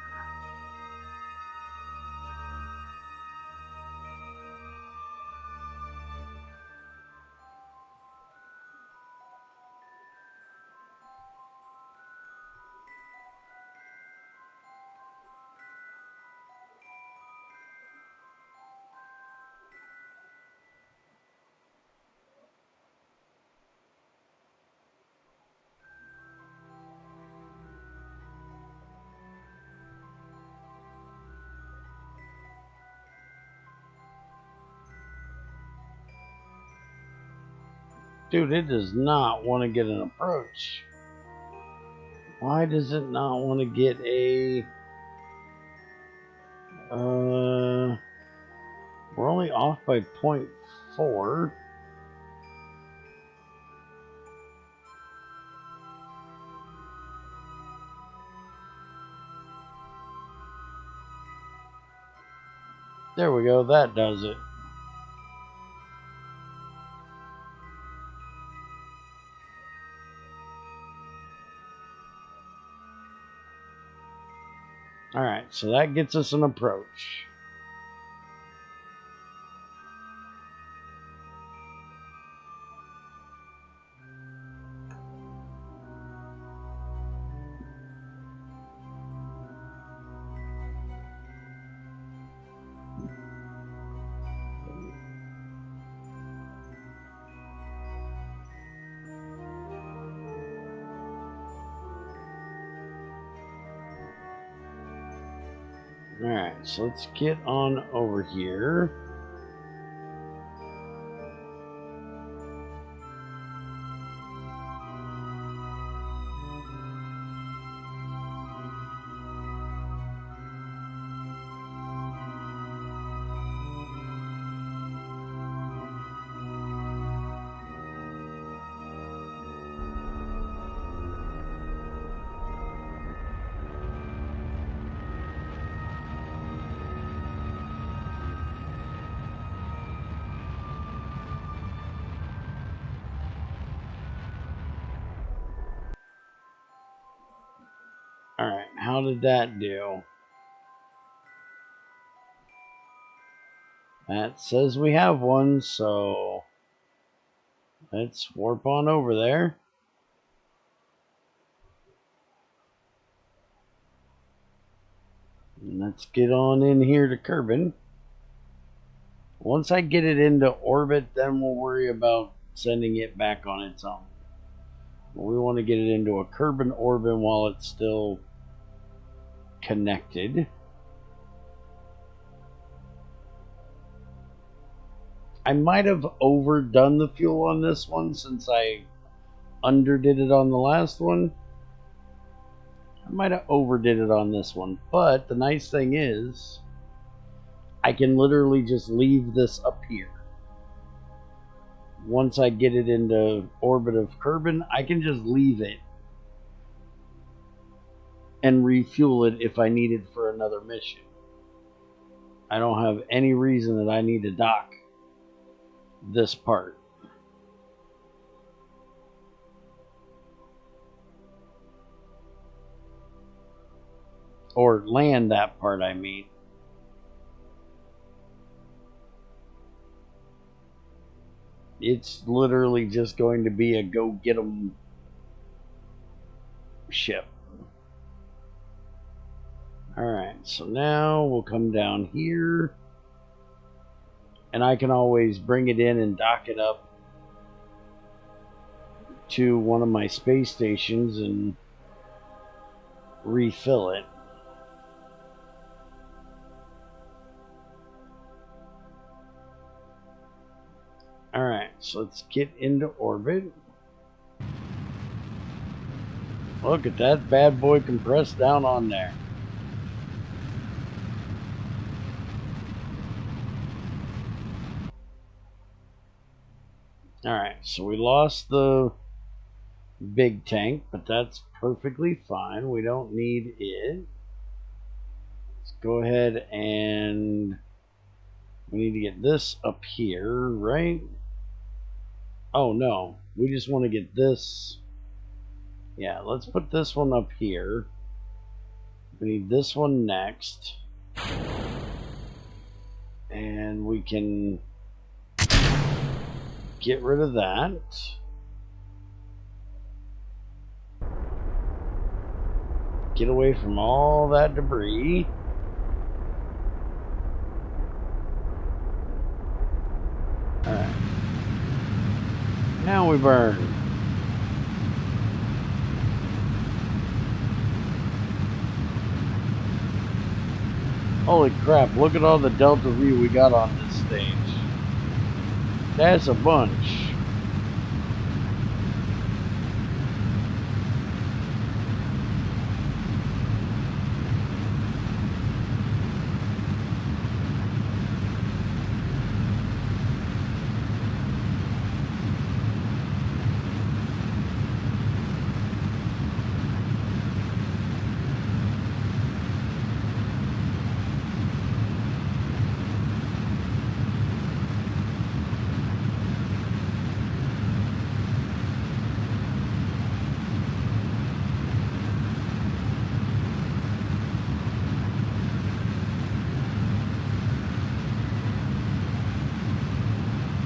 Dude, it does not want to get an approach. Why does it not want to get a... we're only off by 0.4. There we go, that does it. Alright, so that gets us an approach. Alright, so let's get on over here. Alright, how did that do? That says we have one, so let's warp on over there. And let's get on in here to Kerbin. Once I get it into orbit, then we'll worry about sending it back on its own. But we want to get it into a Kerbin orbit while it's still connected. I might have overdone the fuel on this one since I underdid it on the last one. I might have overdid it on this one, but the nice thing is I can literally just leave this up here. Once I get it into orbit of Kerbin, I can just leave it and refuel it if I need it for another mission. I don't have any reason that I need to dock this part. Or land that part, I mean. It's literally just going to be a go get 'em ship. Alright, so now we'll come down here. And I can always bring it in and dock it up to one of my space stations and refill it. Alright, so let's get into orbit. Look at that bad boy compressed down on there. Alright, so we lost the big tank, but that's perfectly fine. We don't need it. Let's go ahead and we need to get this up here, right? Oh no, we just want to get this. Yeah, let's put this one up here. We need this one next. And we can get rid of that. Get away from all that debris. Alright. Now we burn. Holy crap, look at all the Delta V we got on this stage. That's a bunch.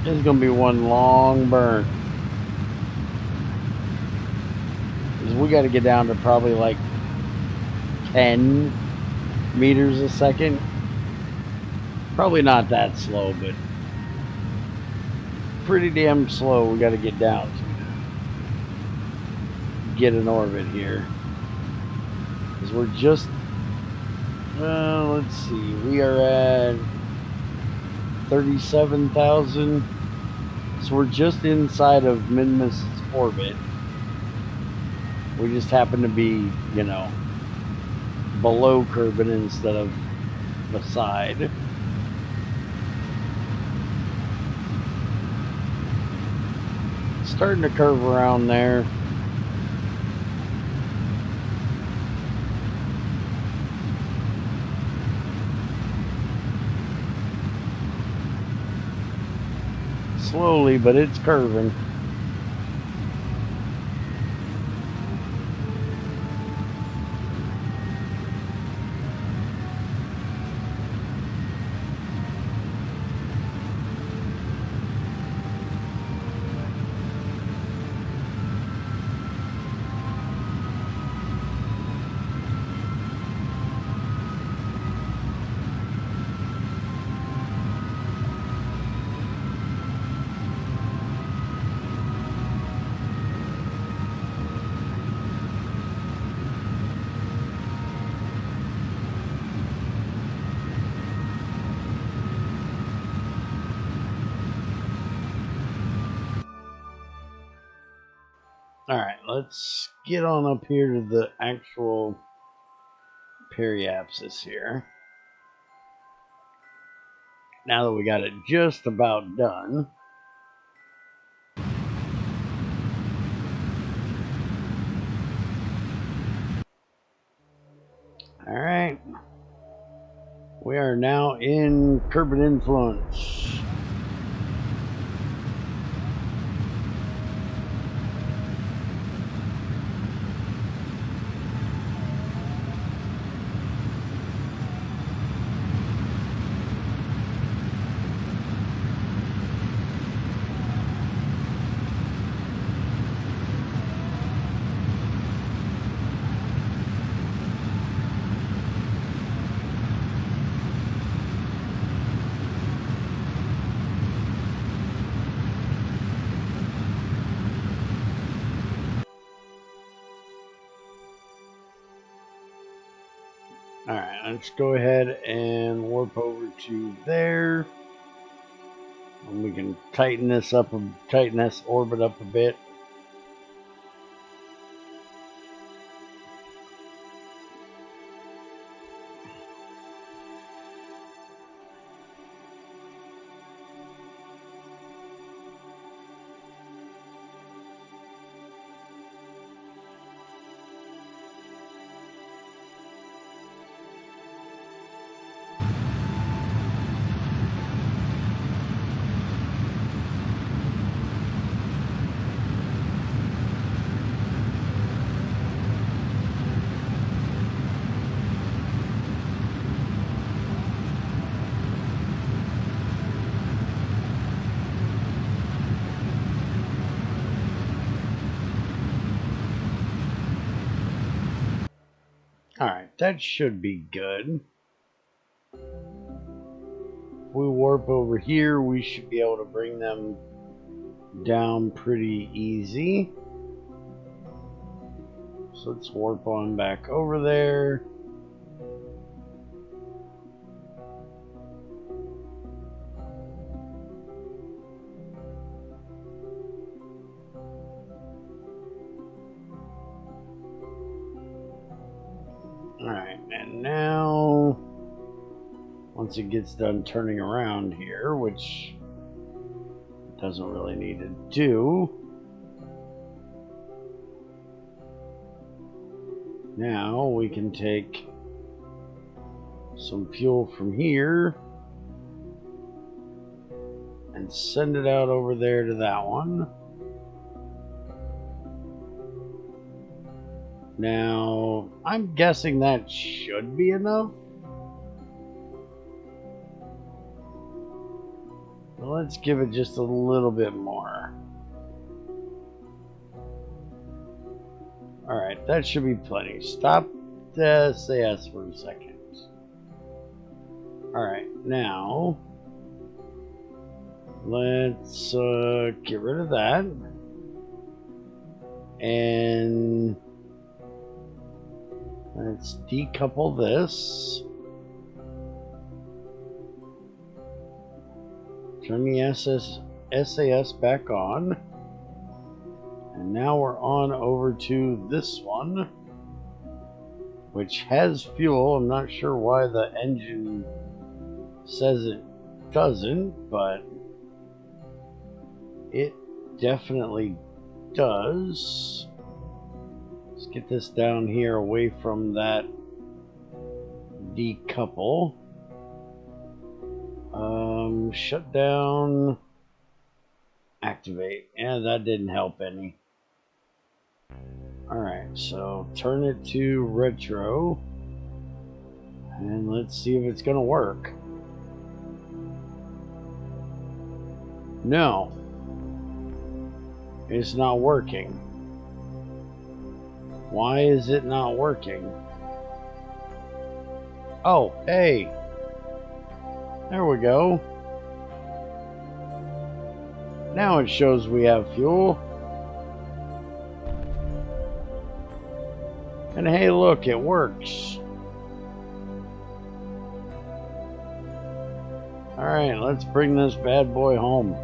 This is gonna be one long burn. Because we got to get down to probably like 10 meters a second. Probably not that slow, but pretty damn slow we got to get down to get an orbit here. Because we're just, let's see, we are at 37,000. So we're just inside of Minmus' orbit. We just happen to be, you know, below Kerbin instead of beside. Starting to curve around there. Slowly, but it's curving. Alright, let's get on up here to the actual periapsis here. Now that we got it just about done. Alright. We are now in Kerbin influence. Alright, let's go ahead and warp over to there. And we can tighten this up, tighten this orbit up a bit. Alright, that should be good. If we warp over here, we should be able to bring them down pretty easy. So let's warp on back over there. Alright, and now once it gets done turning around here, which it doesn't really need to do, now we can take some fuel from here and send it out over there to that one. Now, I'm guessing that should be enough. Let's give it just a little bit more. Alright, that should be plenty. Stop the SAS for a second. Alright, now let's get rid of that. And let's decouple this. Turn the SAS back on. And now we're on over to this one, which has fuel. I'm not sure why the engine says it doesn't, but it definitely does. Let's get this down here away from that decouple. Shut down, activate. Yeah, that didn't help any. Alright, so turn it to retro, and let's see if it's gonna work. No, it's not working. Why is it not working? Oh, hey, there we go. Now it shows we have fuel. And hey, look, it works. Alright, let's bring this bad boy home.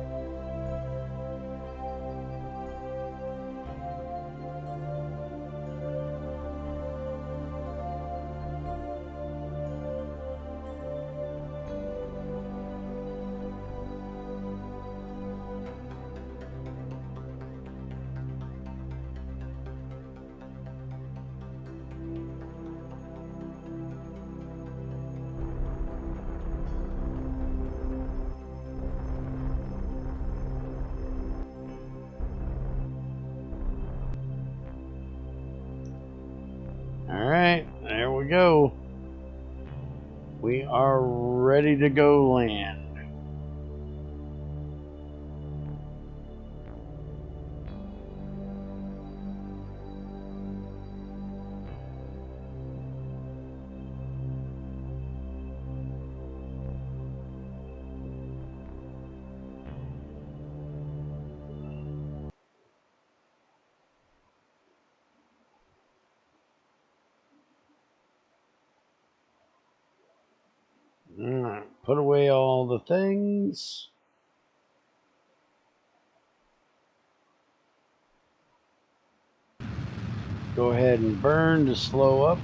Alright, there we go. We are ready to go land. Alright, put away all the things. Go ahead and burn to slow up.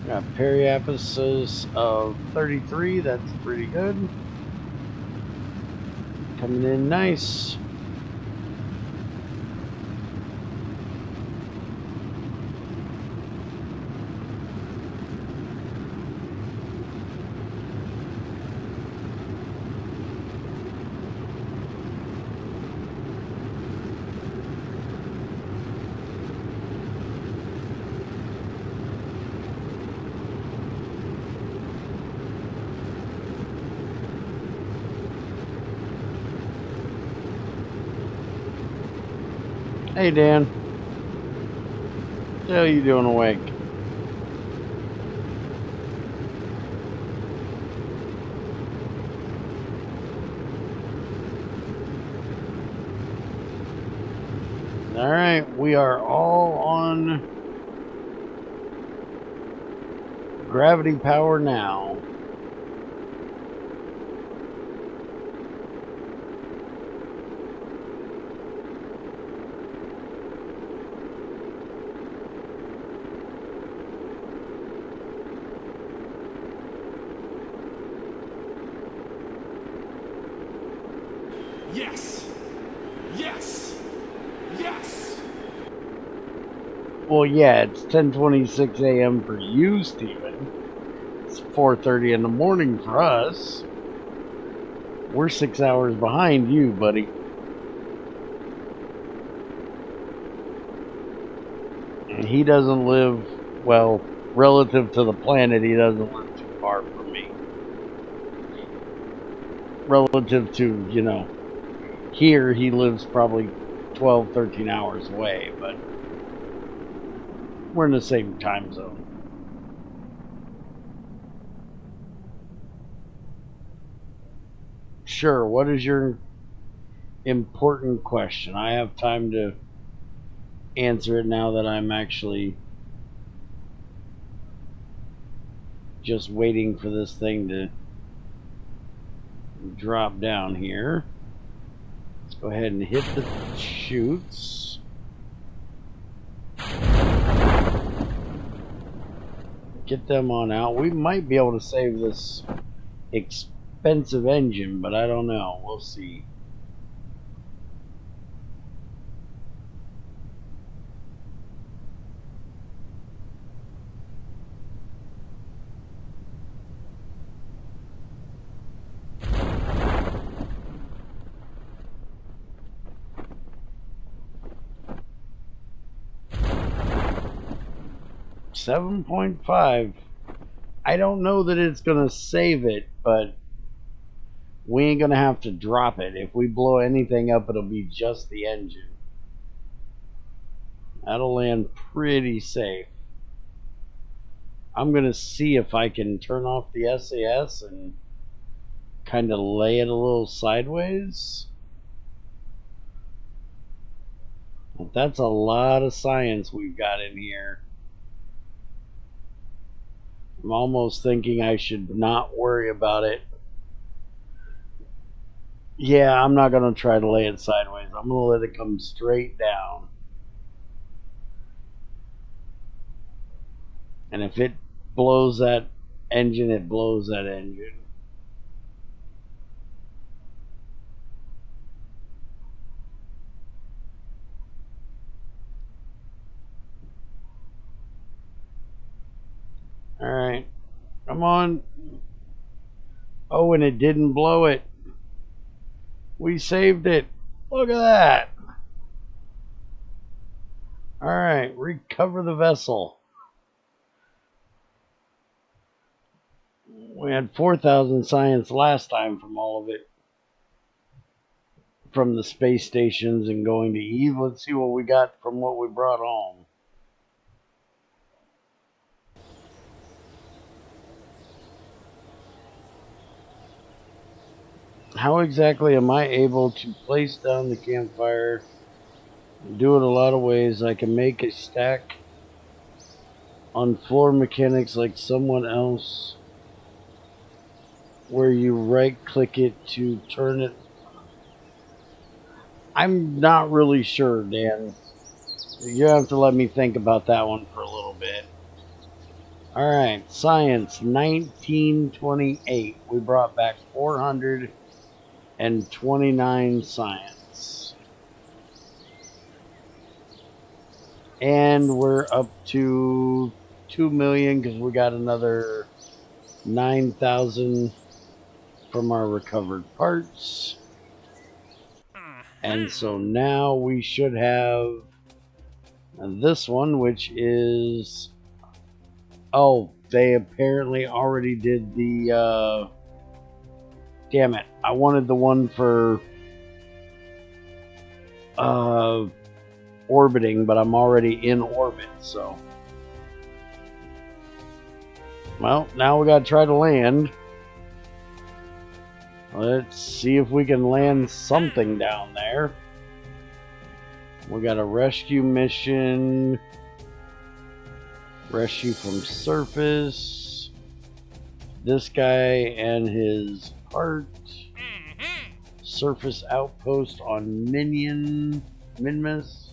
Got periapsis of 33, that's pretty good. Coming in nice. Hey Dan, what the hell are you doing awake? Alright, we are all on gravity power now. Yes! Yes! Yes! Well, yeah, it's 10:26 a.m. for you, Steven. It's 4:30 in the morning for us. We're 6 hours behind you, buddy. And he doesn't live, well, relative to the planet, he doesn't live too far from me. Relative to, you know, here he lives probably 12, 13 hours away, but we're in the same time zone. Sure, what is your important question? I have time to answer it now that I'm actually just waiting for this thing to drop down here. Let's go ahead and hit the chutes. Get them on out. We might be able to save this expensive engine, but I don't know. We'll see. $7.5. I don't know that it's gonna save it, but we ain't gonna have to drop it. If we blow anything up, it'll be just the engine. That'll land pretty safe. I'm gonna see if I can turn off the SAS and kind of lay it a little sideways. But that's a lot of science we've got in here. I'm almost thinking I should not worry about it. Yeah, I'm not going to try to lay it sideways. I'm going to let it come straight down. And if it blows that engine, it blows that engine. Alright. Come on. Oh, and it didn't blow it. We saved it. Look at that. Alright, recover the vessel. We had 4,000 science last time from all of it. From the space stations and going to Eve. Let's see what we got from what we brought home. How exactly am I able to place down the campfire? Do it a lot of ways. I can make a stack on floor mechanics like someone else, where you right click it to turn it. I'm not really sure, Dan. You have to let me think about that one for a little bit. Alright, science 1928. We brought back 429 science. And we're up to 2 million because we got another 9,000 from our recovered parts. And so now we should have this one, which is... Oh, they apparently already did the... Damn it. I wanted the one for... orbiting, but I'm already in orbit, so... Well, now we gotta try to land. Let's see if we can land something down there. We got a rescue mission. Rescue from surface. This guy and his heart. Surface outpost on Minmus.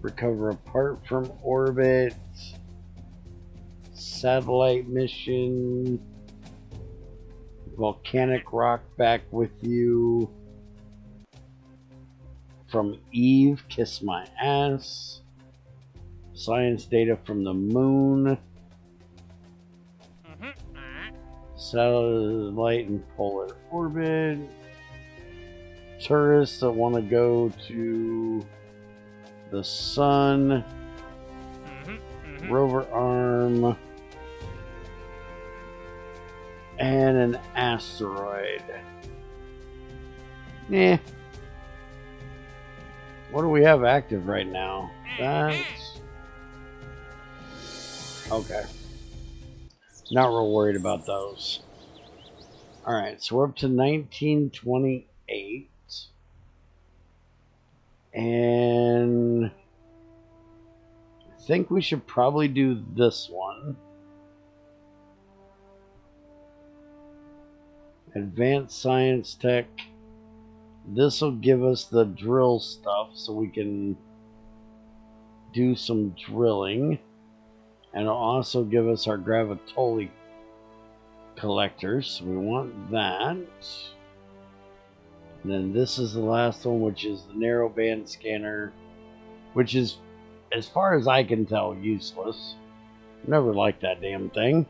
Recover a part from orbit. Satellite mission. Volcanic rock back with you. from Eve, kiss my ass. Science data from the moon. Satellite in polar orbit. Tourists that want to go to the sun. Rover arm. And an asteroid. Eh. What do we have active right now? That's... okay. Not real worried about those. Alright, so we're up to 1928. And I think we should probably do this one. Advanced Science Tech. This will give us the drill stuff so we can do some drilling. And it'll also give us our gravitoli collectors. So we want that. And then this is the last one, which is the narrowband scanner, which is, as far as I can tell, useless. Never liked that damn thing.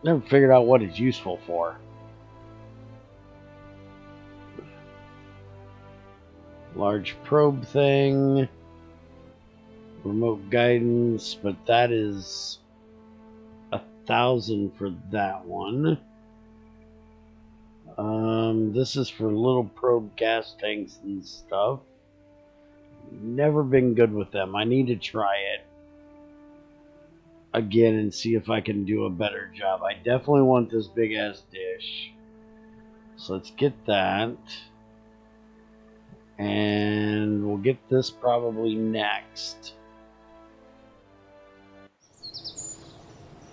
Never figured out what it's useful for. Large probe thing. Remote guidance, but that is 1,000 for that one. This is for little probe gas tanks and stuff. Never been good with them. I need to try it again and see if I can do a better job. I definitely want this big ass dish. So let's get that. And we'll get this probably next.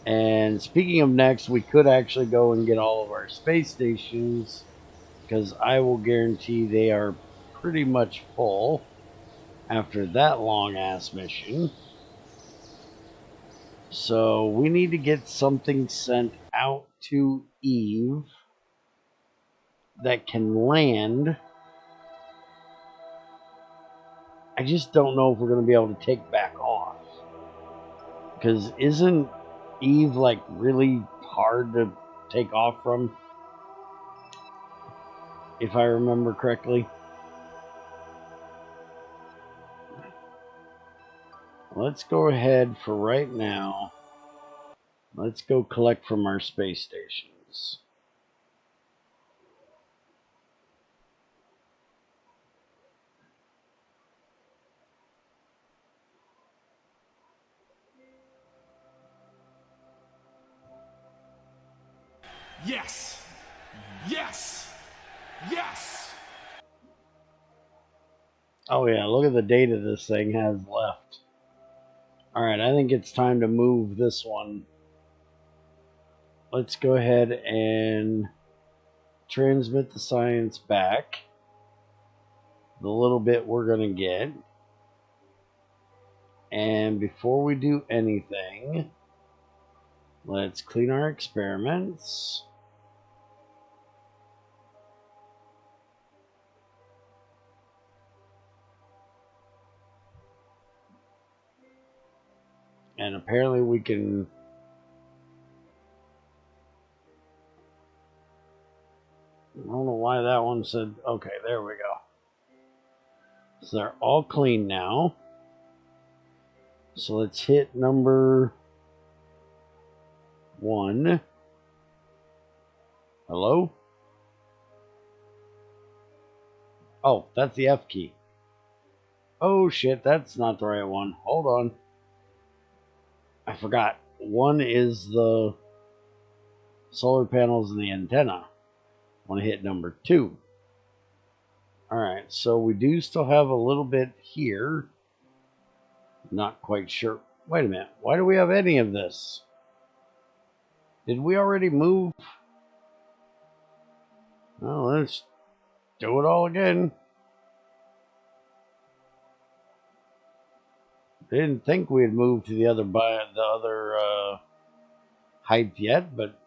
And speaking of next, we could actually go and get all of our space stations, because I will guarantee they are pretty much full after that long ass mission. So we need to get something sent out to Eve that can land. I just don't know if we're going to be able to take back off. Because isn't Eve like really hard to take off from? If I remember correctly. Let's go ahead for right now. Let's go collect from our space stations. Yes! Yes! Yes! Oh yeah, look at the data this thing has left. Alright, I think it's time to move this one. Let's go ahead and transmit the science back. The little bit we're going to get. And before we do anything, let's clean our experiments. And apparently we can... I don't know why that one said... Okay, there we go. So they're all clean now. So let's hit number 1. Hello? Oh, that's the F key. Oh shit, that's not the right one. Hold on. I forgot. 1 is the solar panels and the antenna. I want to hit number 2. Alright, so we do still have a little bit here. Not quite sure. Wait a minute. Why do we have any of this? Did we already move? Well, let's do it all again. Didn't think we had moved to the other height yet, but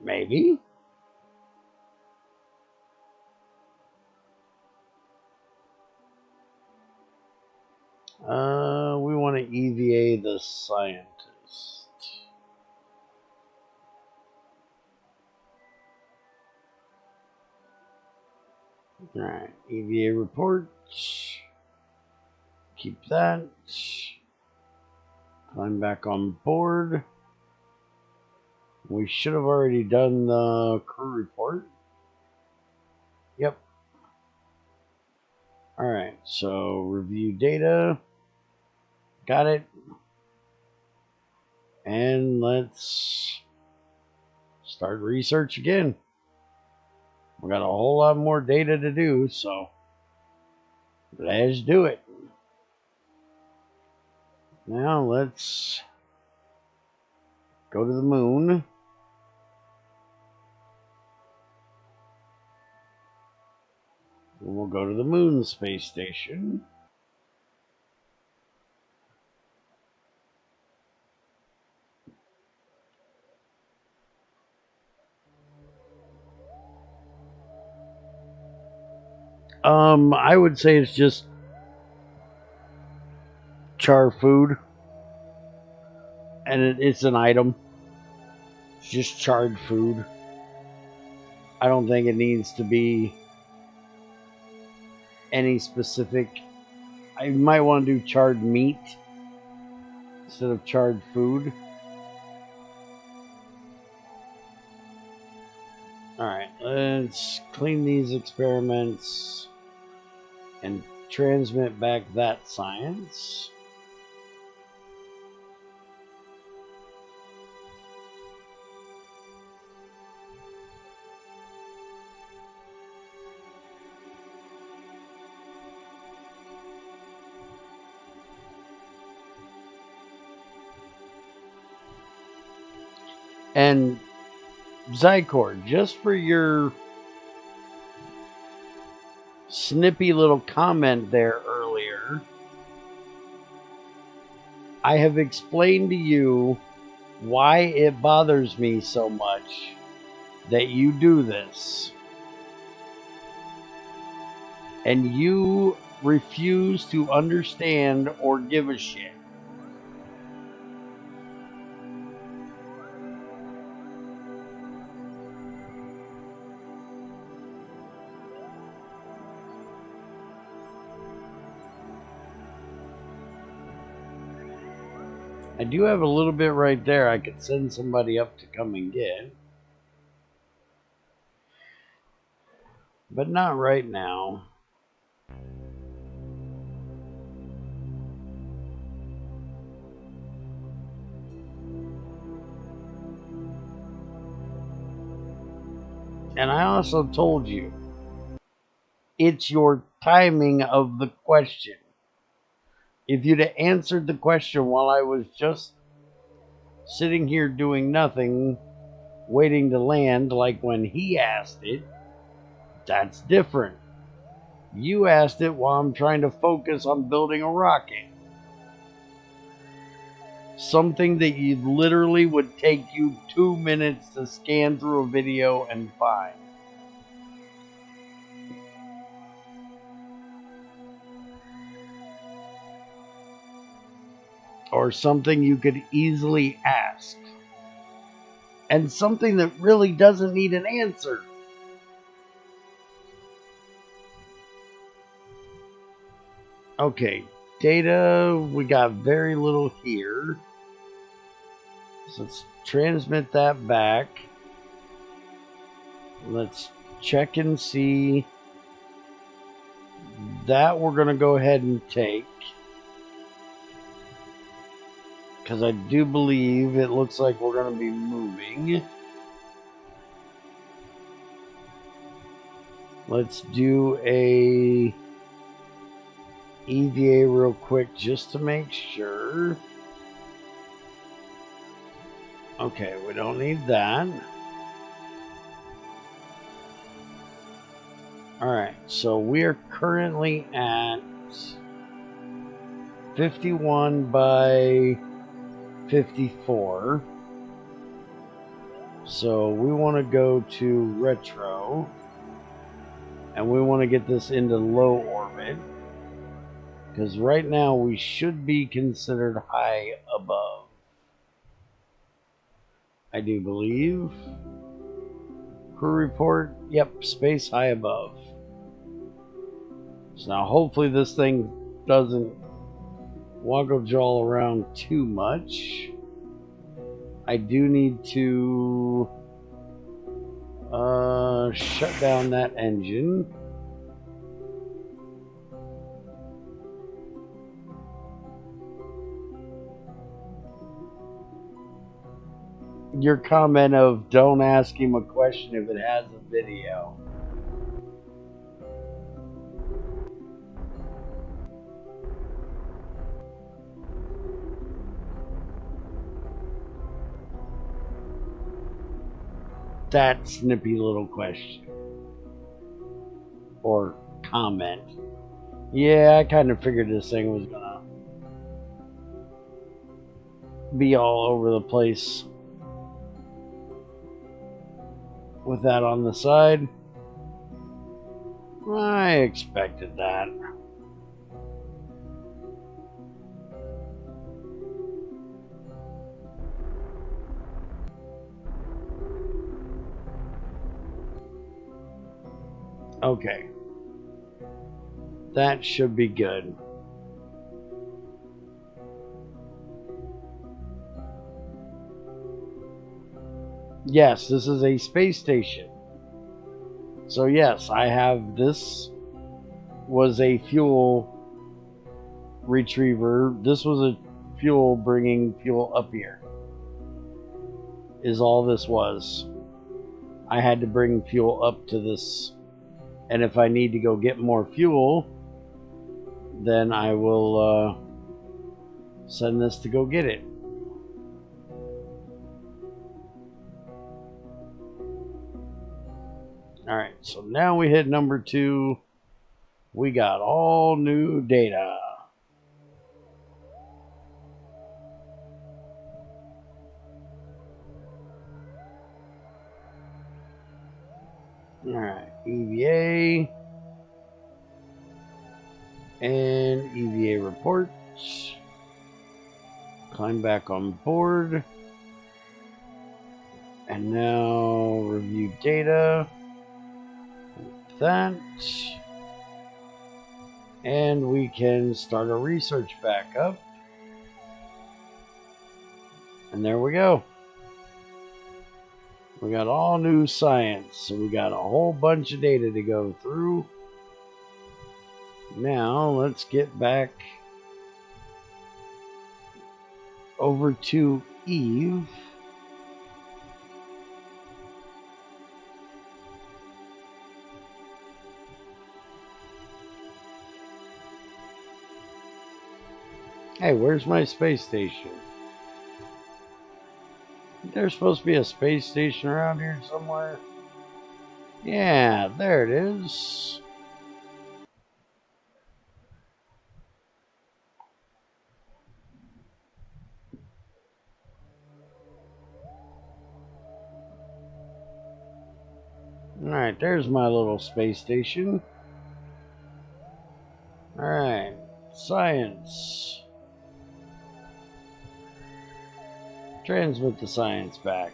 maybe. We want to EVA the scientist. Alright, EVA report. Keep that. I'm back on board. We should have already done the crew report. Yep. Alright, so review data. Got it. And let's start research again. We got a whole lot more data to do, so let's do it. Now let's go to the moon. And we'll go to the moon space station. I would say it's just char food. And it's an item. It's just charred food. I don't think it needs to be any specific. I might want to do charred meat instead of charred food. Alright, let's clean these experiments and transmit back that science. And Zycor, just for your snippy little comment there earlier, I have explained to you why it bothers me so much that you do this. And you refuse to understand or give a shit. I do have a little bit right there I could send somebody up to come and get. But not right now. And I also told you, it's your timing of the question. If you'd have answered the question while I was just sitting here doing nothing, waiting to land like when he asked it, that's different. You asked it while I'm trying to focus on building a rocket. Something that you literally would take you 2 minutes to scan through a video and find. Or something you could easily ask. And something that really doesn't need an answer. Okay, data, we got very little here. So let's transmit that back. Let's check and see. That we're going to go ahead and take. Because I do believe it looks like we're going to be moving. Let's do a EVA real quick just to make sure. Okay, we don't need that. Alright, so we are currently at 51 by 54. So we want to go to retro. And we want to get this into low orbit. Because right now we should be considered high above. I do believe. Crew report, yep, space high above. So now hopefully this thing doesn't woggle jaw around too much. I do need to shut down that engine. Your comment of don't ask him a question if it has a video. That snippy little question. Or comment. Yeah, I kind of figured this thing was gonna be all over the place with that on the side. I expected that. Okay. That should be good. Yes, this is a space station. So yes, I have this was a fuel retriever. This was a fuel bringing fuel up here. Is all this was. I had to bring fuel up to this. And if I need to go get more fuel, then I will send this to go get it. Alright, so now we hit number 2. We got all new data. Alright, EVA. And EVA reports. Climb back on board. And now review data. That. And we can start our research back up. And there we go. We got all new science. So we got a whole bunch of data to go through. Now let's get back over to Eve. Hey, where's my space station? There's supposed to be a space station around here somewhere. Yeah, there it is. Alright, there's my little space station. Alright, science. Transmit the science back.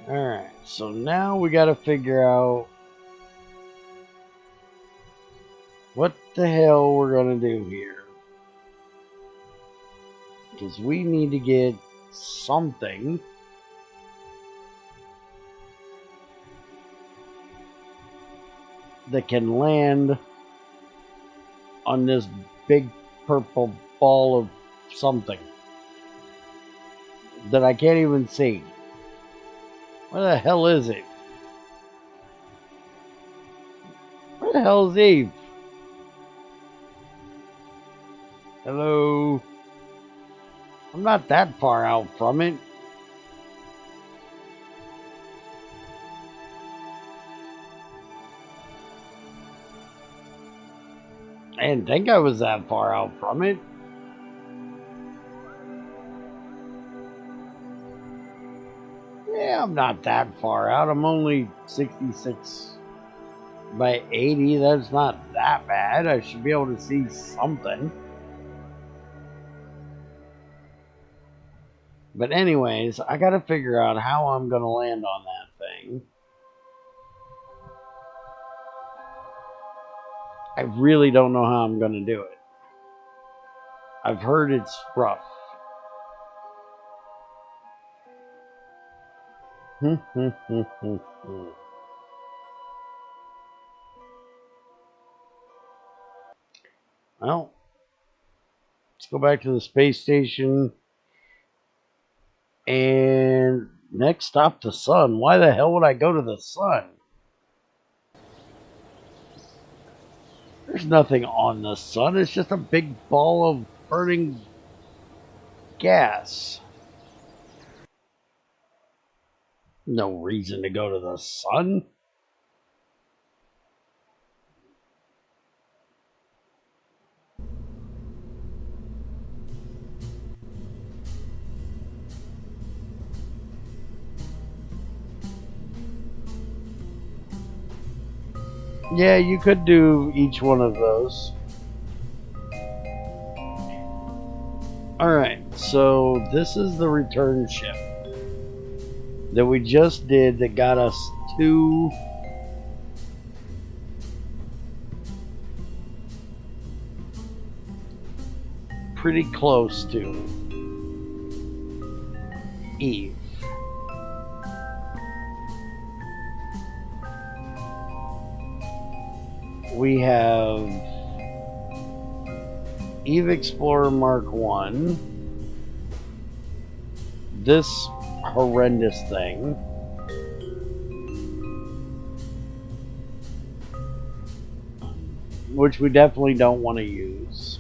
Alright, so now we gotta figure out what the hell we're gonna do here. Because we need to get something that can land on this big purple ball of something that I can't even see. Where the hell is it? Where the hell is Eve? Hello? I'm not that far out from it. I didn't think I was that far out from it. Yeah, I'm not that far out. I'm only 66 by 80. That's not that bad. I should be able to see something. But anyways, I gotta figure out how I'm gonna land on that thing. I really don't know how I'm gonna do it. I've heard it's rough. Well, let's go back to the space station. And next stop, the sun. Why the hell would I go to the sun? There's nothing on the sun. It's just a big ball of burning gas. No reason to go to the sun. Yeah, you could do each one of those. Alright, so this is the return ship that we just did that got us to pretty close to Eve. We have Eve Explorer Mark 1, this horrendous thing, which we definitely don't want to use.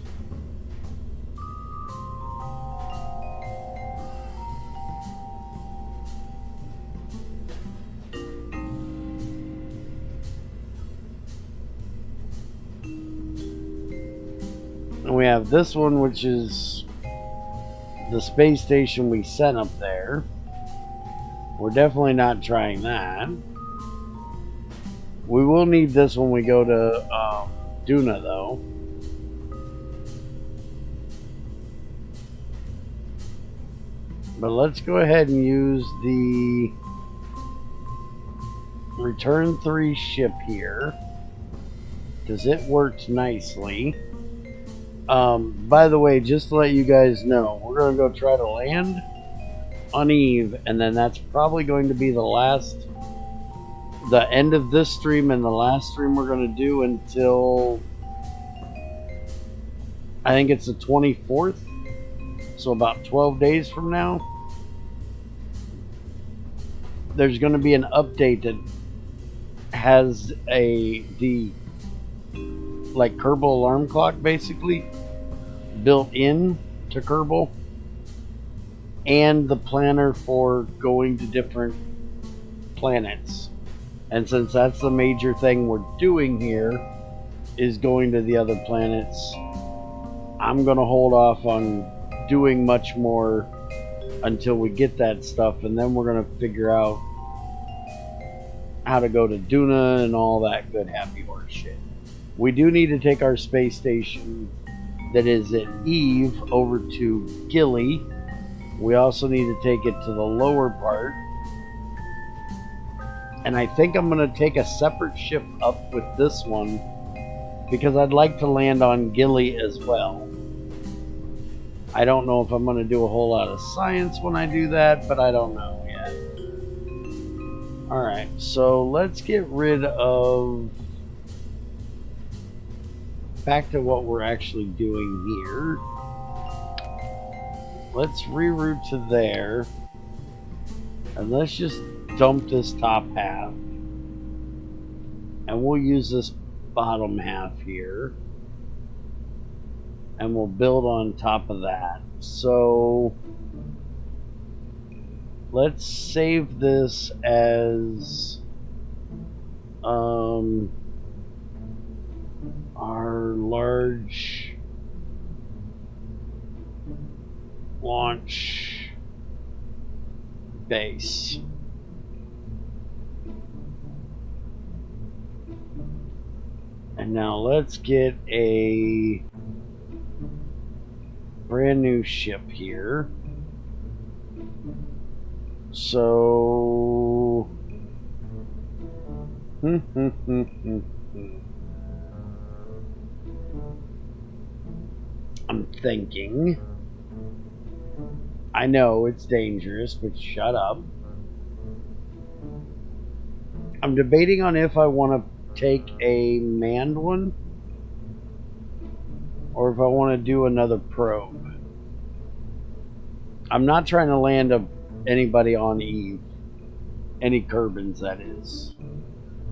And we have this one, which is the space station we sent up there. We're definitely not trying that. We will need this when we go to Duna, though. But let's go ahead and use the Return 3 ship here, because it works nicely. By the way, just to let you guys know, we're going to go try to land on Eve, and then that's probably going to be the end of this stream and the last stream we're going to do until I think it's the 24th, so about 12 days from now. There's going to be an update that has the like Kerbal alarm clock basically built in to Kerbal, and the planner for going to different planets. And since that's the major thing we're doing here, is going to the other planets, I'm going to hold off on doing much more until we get that stuff, and then we're going to figure out how to go to Duna and all that good happy horse shit. We do need to take our space station that is at Eve over to Gilly. We also need to take it to the lower part. And I think I'm going to take a separate ship up with this one, because I'd like to land on Gilly as well. I don't know if I'm going to do a whole lot of science when I do that, but I don't know yet. Alright, so let's get rid of... Back to what we're actually doing here. Let's reroute to there. And let's just dump this top half. And we'll use this bottom half here. And we'll build on top of that. So let's save this as our large launch base. And now let's get a brand new ship here. So I'm thinking, I know it's dangerous, but shut up. I'm debating on if I want to take a manned one or if I want to do another probe. I'm not trying to land anybody on Eve, any Kerbins, that is.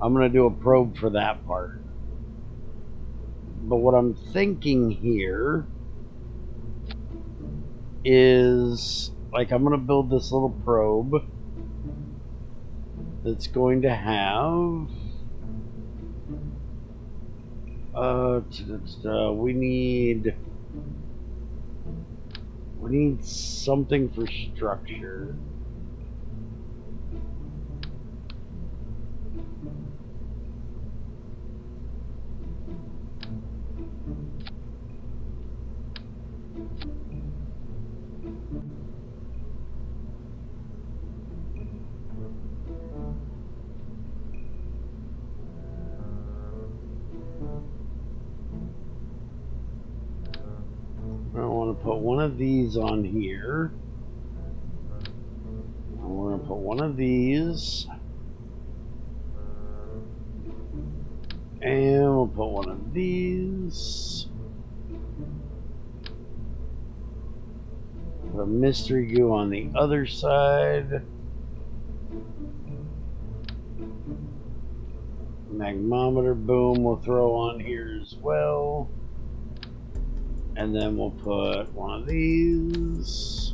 I'm going to do a probe for that part. But what I'm thinking here is, like, I'm going to build this little probe that's going to have we need something for structure. I want to put one of these on here. I want to put one of these. And we'll put one of these. Put a mystery goo on the other side. Magmometer boom we'll throw on here as well. And then we'll put one of these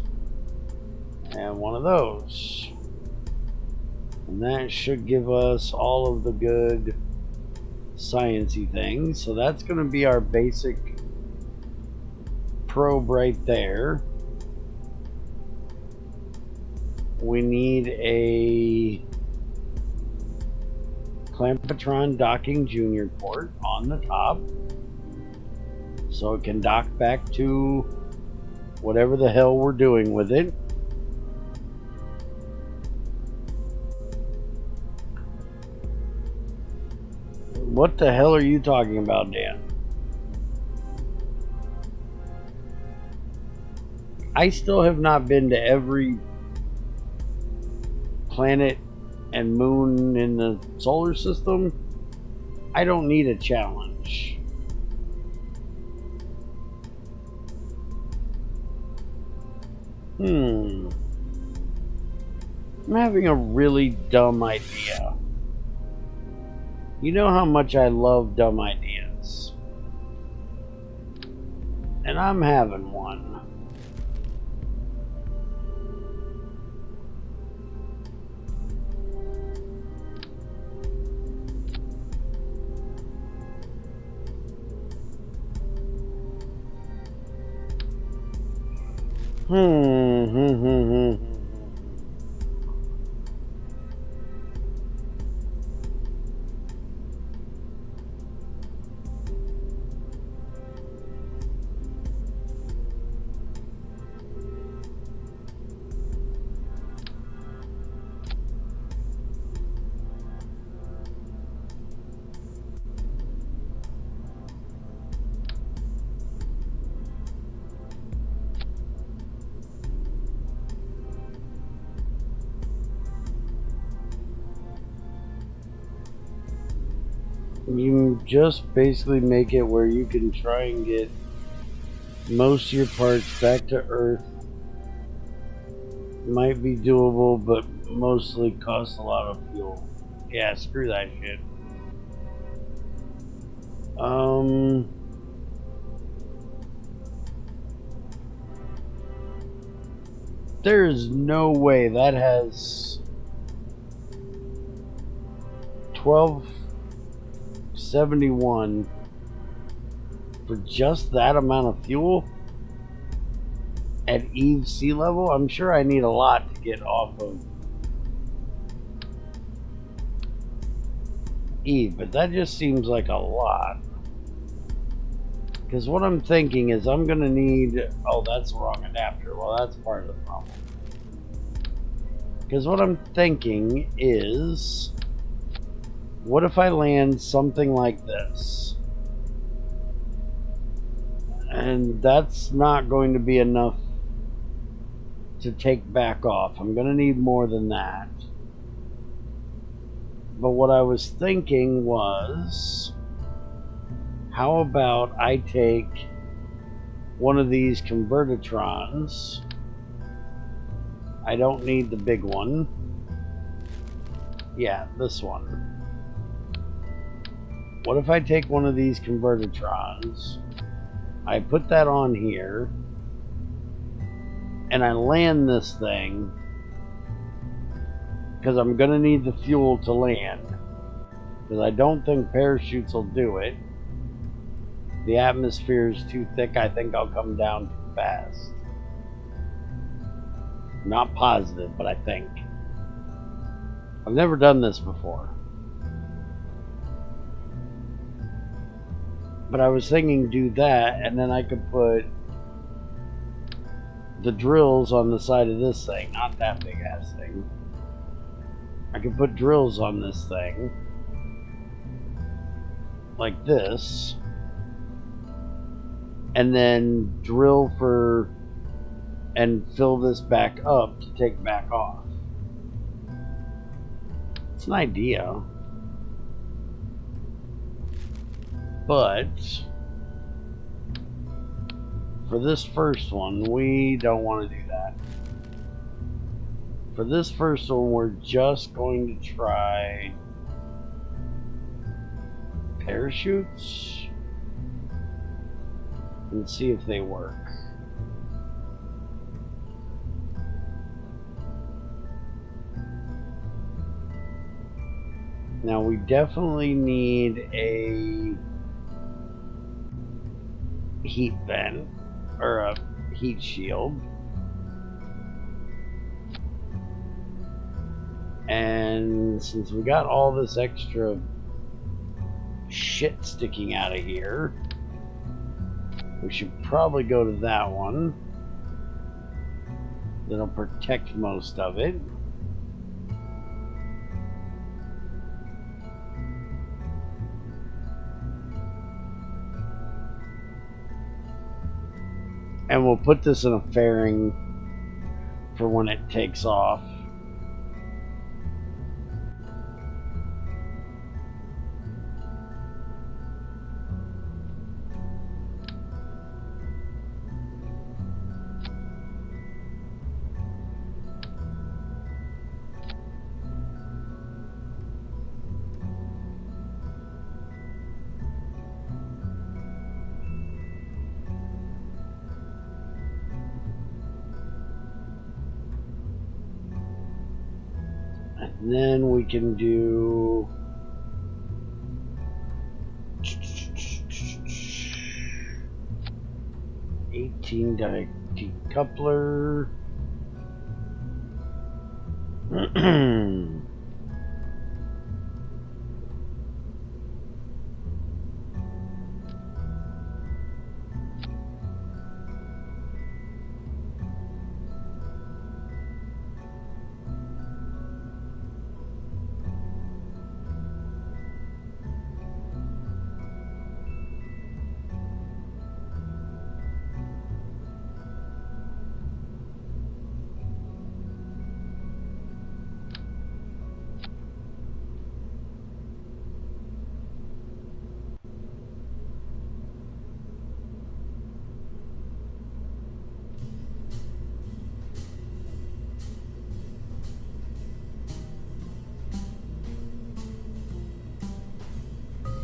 and one of those. And that should give us all of the good science-y things. So that's going to be our basic probe right there. We need a Clampatron docking junior port on the top, so it can dock back to whatever the hell we're doing with it. What the hell are you talking about, Dan? I still have not been to every planet and moon in the solar system. I don't need a challenge. I'm having a really dumb idea. You know how much I love dumb ideas. And I'm having one. You just basically make it where you can try and get most of your parts back to Earth. Might be doable, but mostly costs a lot of fuel. Yeah, screw that shit. There's no way that has 1271 for just that amount of fuel at Eve sea level? I'm sure I need a lot to get off of Eve, but that just seems like a lot. Because what I'm thinking is I'm going to need... Oh, that's the wrong adapter. Well, that's part of the problem. Because what I'm thinking is... What if I land something like this? And that's not going to be enough to take back off. I'm going to need more than that. But what I was thinking was... How about I take one of these convertitrons? I don't need the big one. Yeah, this one. What if I take one of these convertitrons, I put that on here, and I land this thing, because I'm going to need the fuel to land, because I don't think parachutes will do it. The atmosphere is too thick. I think I'll come down too fast. Not positive, but I think. I've never done this before. But I was thinking do that, and then I could put the drills on the side of this thing. Not that big ass thing. I could put drills on this thing. Like this. And then drill for and fill this back up to take back off. It's an idea. But for this first one, we don't want to do that. For this first one, we're just going to try parachutes and see if they work. Now we definitely need a heat vent or a heat shield. And since we got all this extra shit sticking out of here, we should probably go to that one. That'll protect most of it. And we'll put this in a fairing for when it takes off. And then we can do 18 decoupler.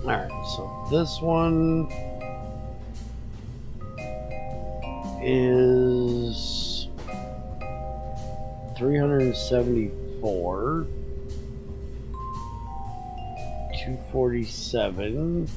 Alright, so this one is 374, 247,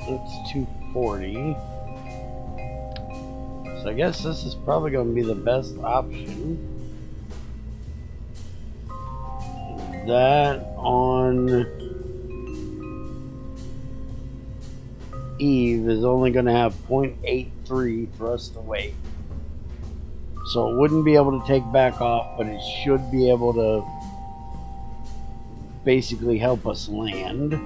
It's 240. So I guess this is probably going to be the best option. That on Eve is only going to have 0.83 thrust away. So it wouldn't be able to take back off, but it should be able to basically help us land.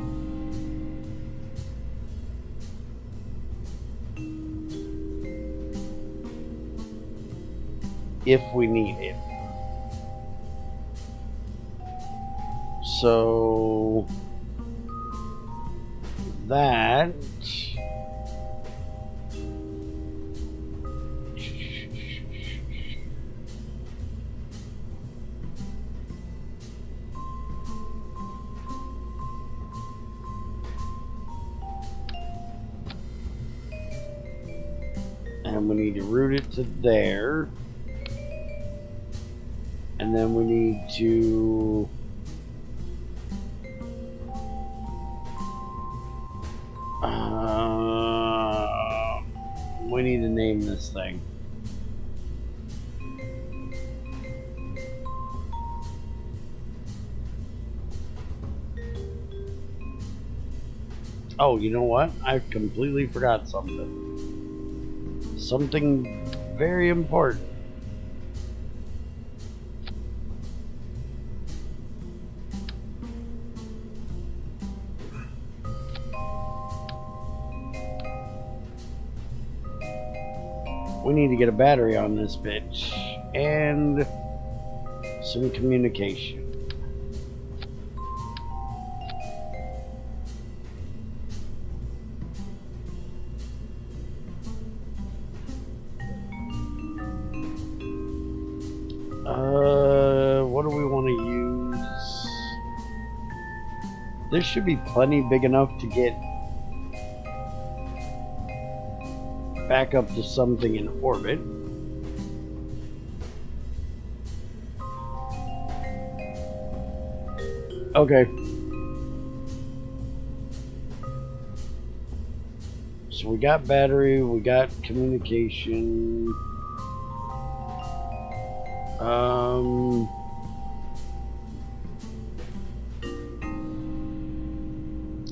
If we need it. So that and we need to route it to there. And then we need to name this thing. Oh, you know what? I completely forgot something. Something very important. We need to get a battery on this bitch and some communication. What do we want to use? This should be plenty big enough to get back up to something in orbit. Okay. So we got battery, we got communication.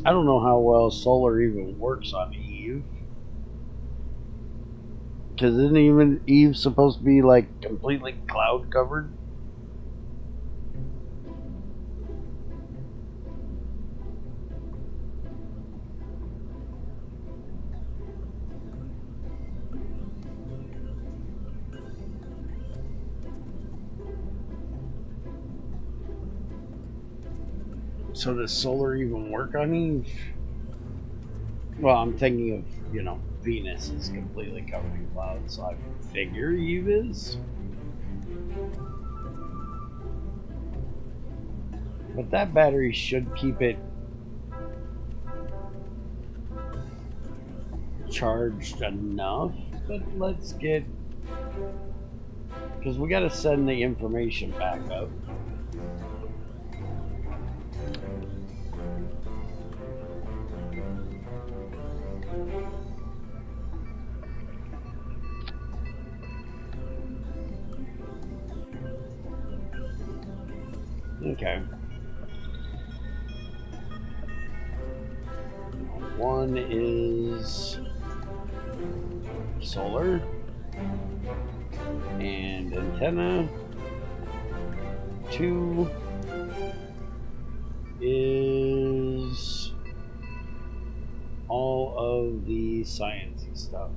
I don't know how well solar even works on Eve. Because isn't even Eve supposed to be like completely cloud covered? So does solar even work on Eve? Well, I'm thinking of, you know, Venus is completely covered in clouds, so I figure Eve is. But that battery should keep it charged enough. But let's get... because we got to send the information back up. Okay. One is solar and antenna. 2 is all of the sciencey stuff.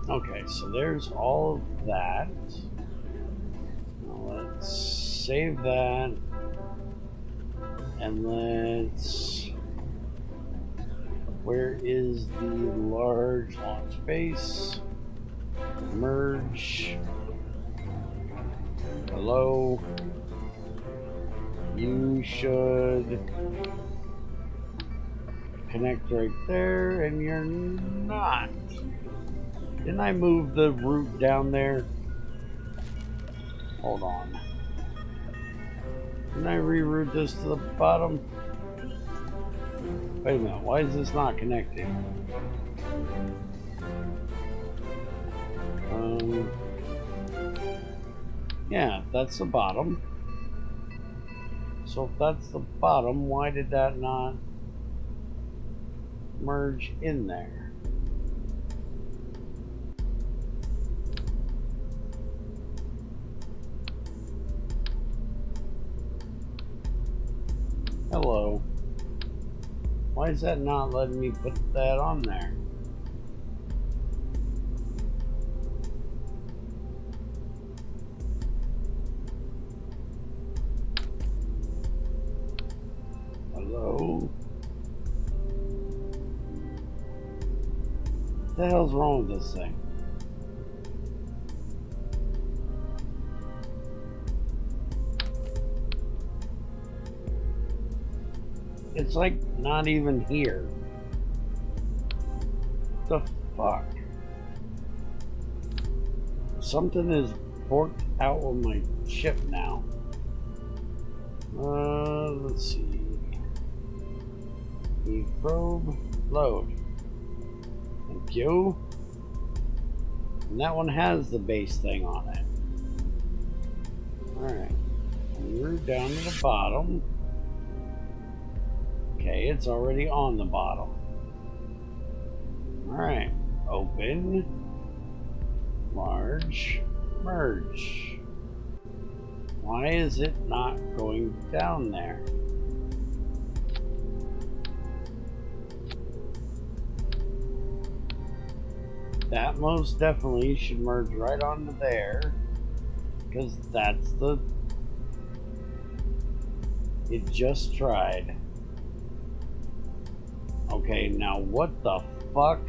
Okay, so there's all of that. Now let's save that. And let's Where is the large launch base? Merge. Hello. You should connect right there, and you're not. Didn't I move the route down there? Hold on. Didn't I reroute this to the bottom? Wait a minute, why is this not connected? Yeah, that's the bottom. So if that's the bottom, why did that not merge in there? Hello. Why is that not letting me put that on there? Hello? What the hell's wrong with this thing? It's like not even here. The fuck? Something is forked out with my ship now. Let's see. The probe load. Thank you. And that one has the base thing on it. Alright. We're down to the bottom. Okay, it's already on the bottom. Alright. Open. Large. Merge. Why is it not going down there? That most definitely should merge right onto there, because that's the... It just tried. Okay, now what the fuck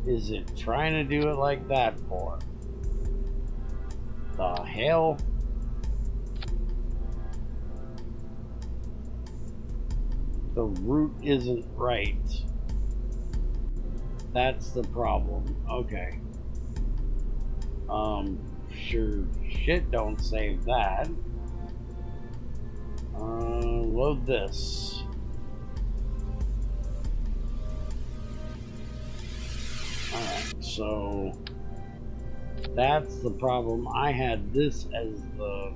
is it trying to do it like that for? The hell? The route isn't right. That's the problem. Okay. Sure shit don't save that. Load this. Alright, so that's the problem. I had this as the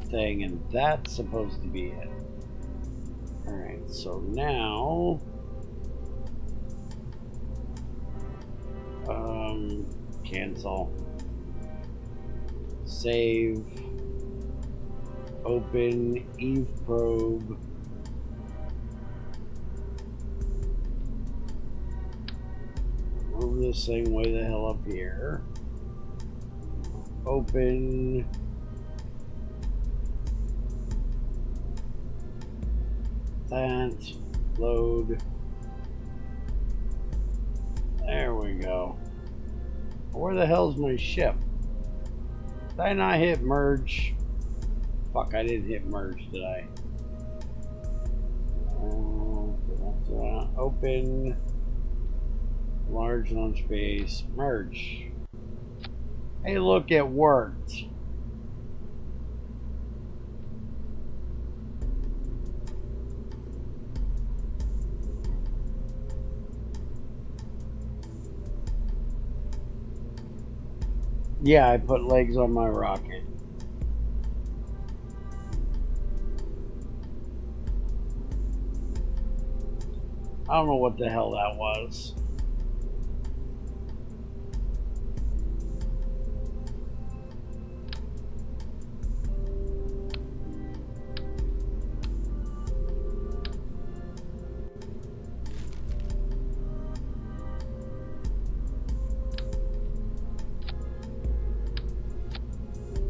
thing, and that's supposed to be it. Alright, so now cancel, save, open Eve probe, move this thing way the hell up here, open, that, load, there we go. Where the hell's my ship? Did I not hit merge? Fuck, I didn't hit merge, did I? Open, large launch base, merge. Hey, look, it worked. Yeah, I put legs on my rocket. I don't know what the hell that was.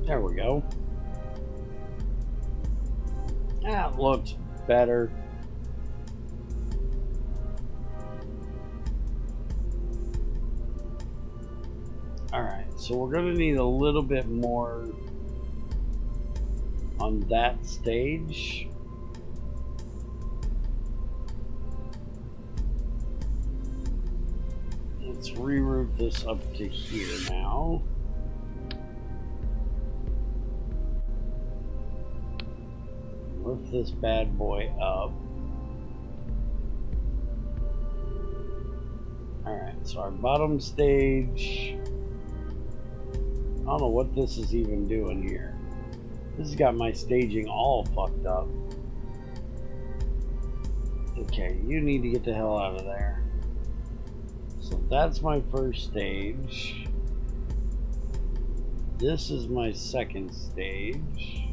There we go. That looks better. so we're going to need a little bit more on that stage. Let's reroute this up to here now. Lift this bad boy up. Alright, so our bottom stage, I don't know what this is even doing here. This has got my staging all fucked up. Okay, you need to get the hell out of there. So that's my first stage. This is my second stage.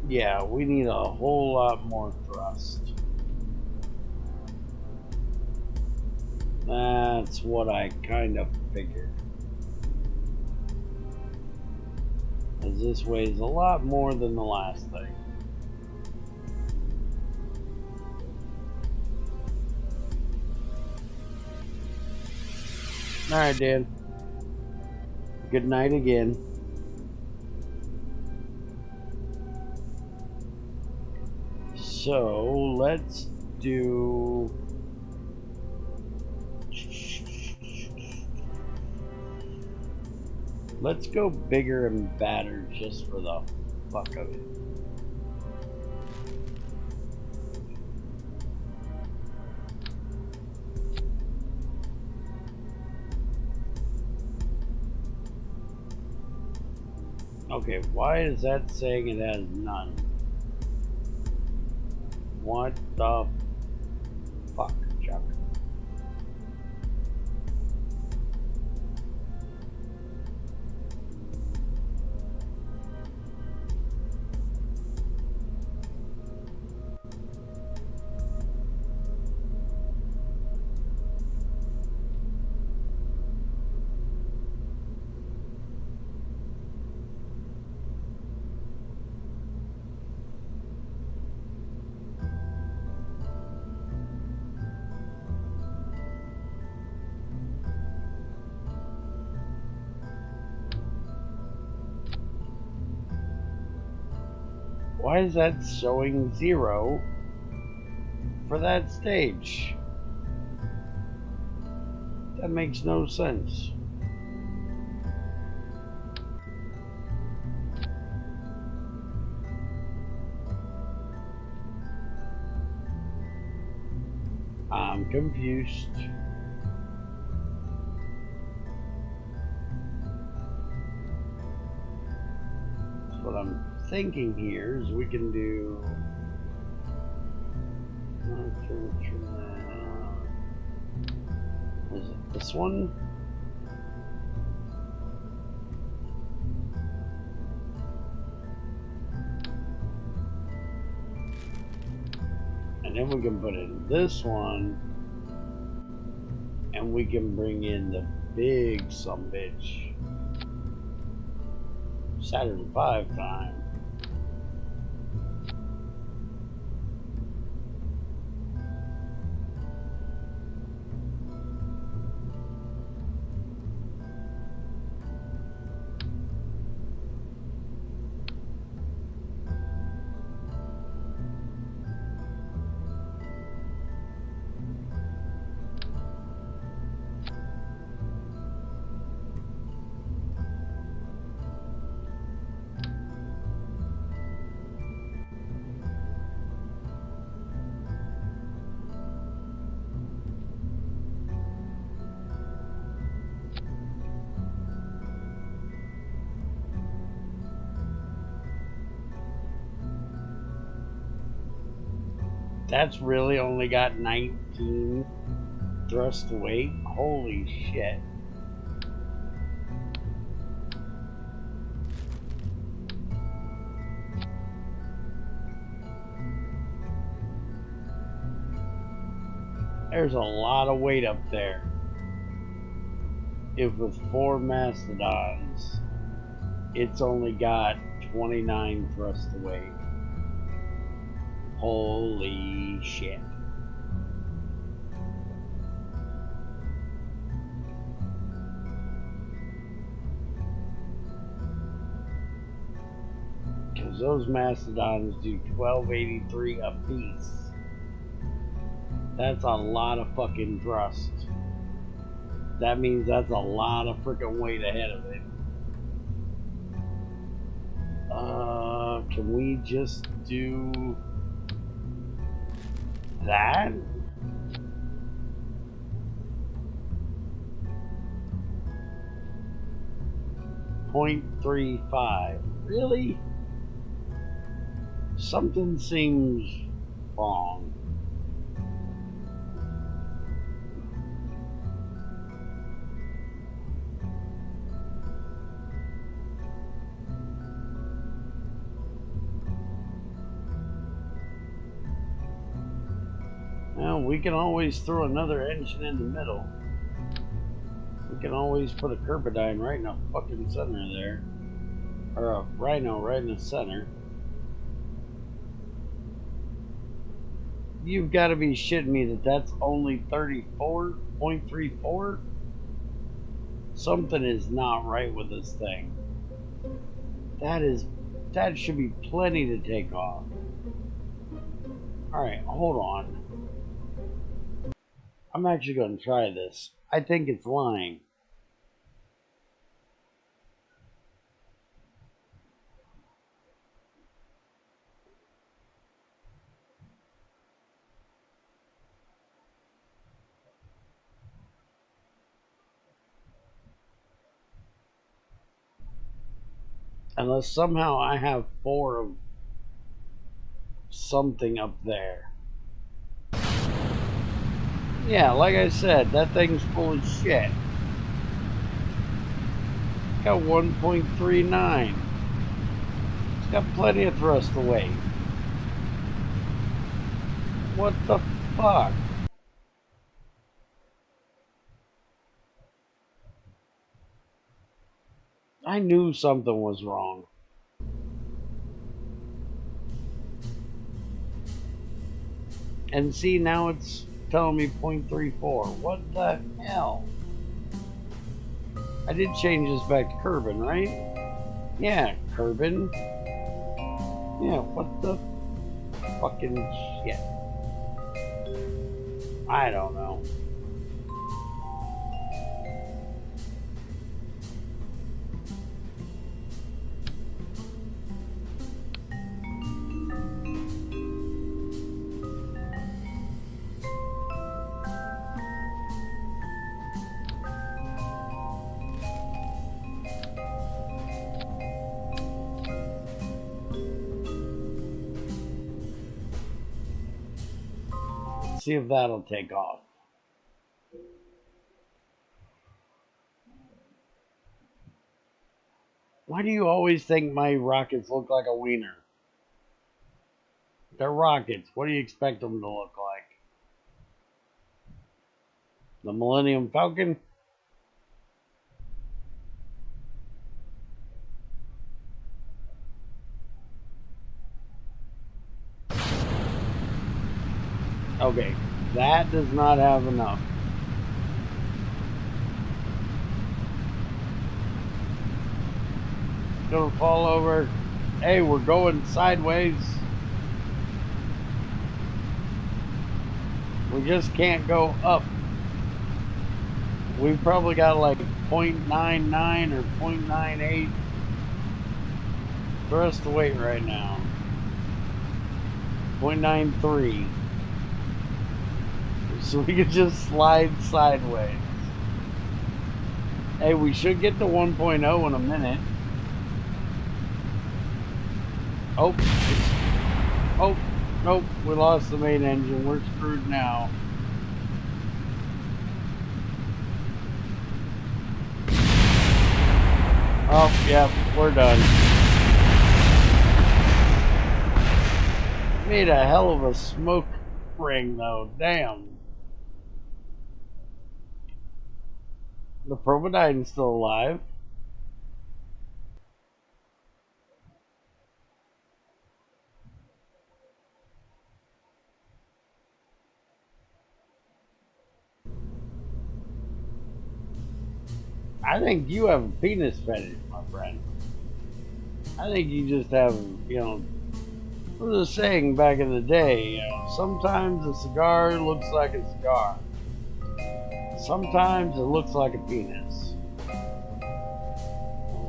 Yeah, we need a whole lot more thrust. That's what I kind of figured. As this weighs a lot more than the last thing. Alright, Dan. Good night again. So let's do. Let's go bigger and badder just for the fuck of it. Okay, why is that saying it has none? What the fuck, Chuck? Why is that showing 0 for that stage? That makes no sense. I'm confused. What I'm thinking here is we can do is it this one? And then we can put in this one, and we can bring in the big sumbitch Saturn V time. That's really only got 19 thrust weight. Holy shit. There's a lot of weight up there. If with 4 mastodons, it's only got 29 thrust weight. Holy shit. Because those mastodons do 1283 a piece. That's a lot of fucking thrust. That means that's a lot of freaking weight ahead of it. Can we just do that? .35. Really? Something seems wrong. Well, we can always throw another engine in the middle. We can always put a Turbidine right in the fucking center there. Or a Rhino right in the center. You've got to be shitting me that that's only 34.34? Something is not right with this thing. That should be plenty to take off. Alright, hold on. I'm actually going to try this. I think it's lying. Unless somehow I have 4 of something up there. Yeah, like I said, that thing's full of shit. Got 1.39. It's got plenty of thrust to weight. What the fuck? I knew something was wrong. And see, now it's telling me 0.34. What the hell? I did change this back to Kerbin, right? Yeah, Kerbin. Yeah, what the fucking shit? I don't know. See if that'll take off. Why do you always think my rockets look like a wiener? They're rockets. What do you expect them to look like? The Millennium Falcon? Okay, that does not have enough. Gonna fall over. Hey, we're going sideways. We just can't go up. We've probably got like 0.99 or 0.98 thrust to weight right now. 0.93. So we could just slide sideways. Hey, we should get to 1.0 in a minute. Oh, nope, we lost the main engine. We're screwed now. Oh, yeah, we're done. Made a hell of a smoke ring, though. Damn. The Probidine's still alive. I think you have a penis fetish, my friend. I think you just have, you know, there was a saying back in the day, you know, sometimes a cigar looks like a cigar. Sometimes it looks like a penis.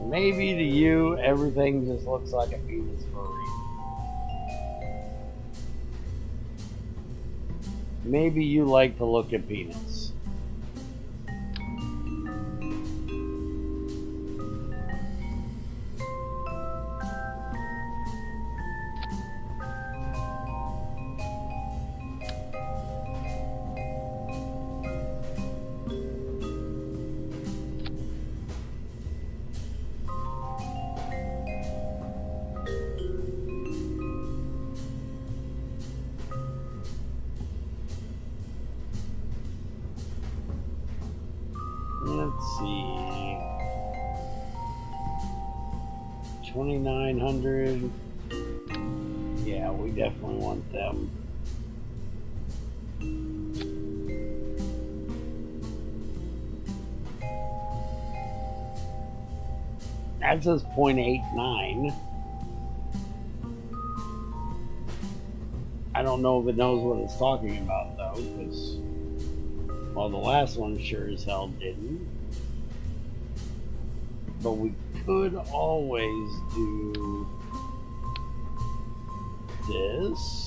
Maybe to you, everything just looks like a penis for a reason. Maybe you like to look at penis. Let's see. 2,900. Yeah, we definitely want them. That says 0.89. I don't know if it knows what it's talking about though, because well, the last one sure as hell didn't. But we could always do this.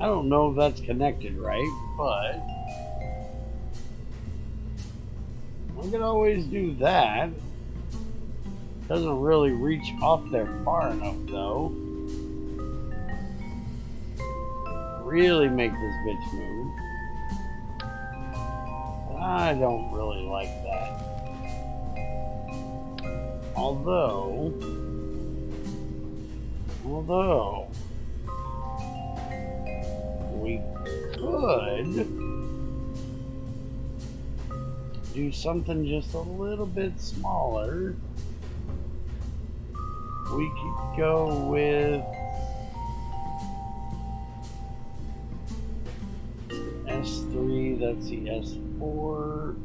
I don't know if that's connected right, but I could always do that. Doesn't really reach off there far enough though. Really make this bitch move. I don't really like that. Although we could do something just a little bit smaller. We could go with S3, that's the S4.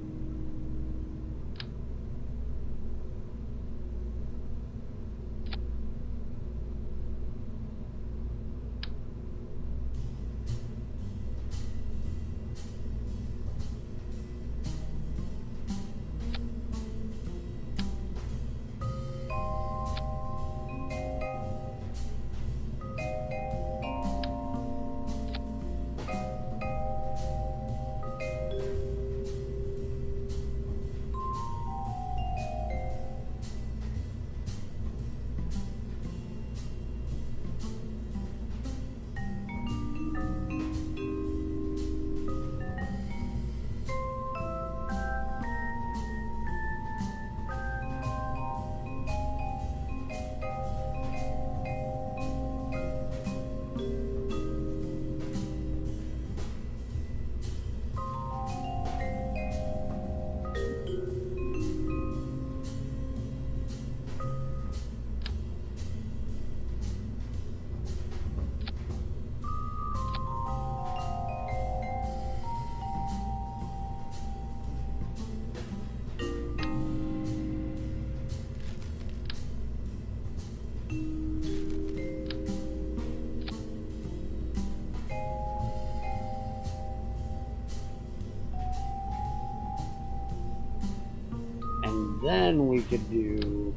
Then we could do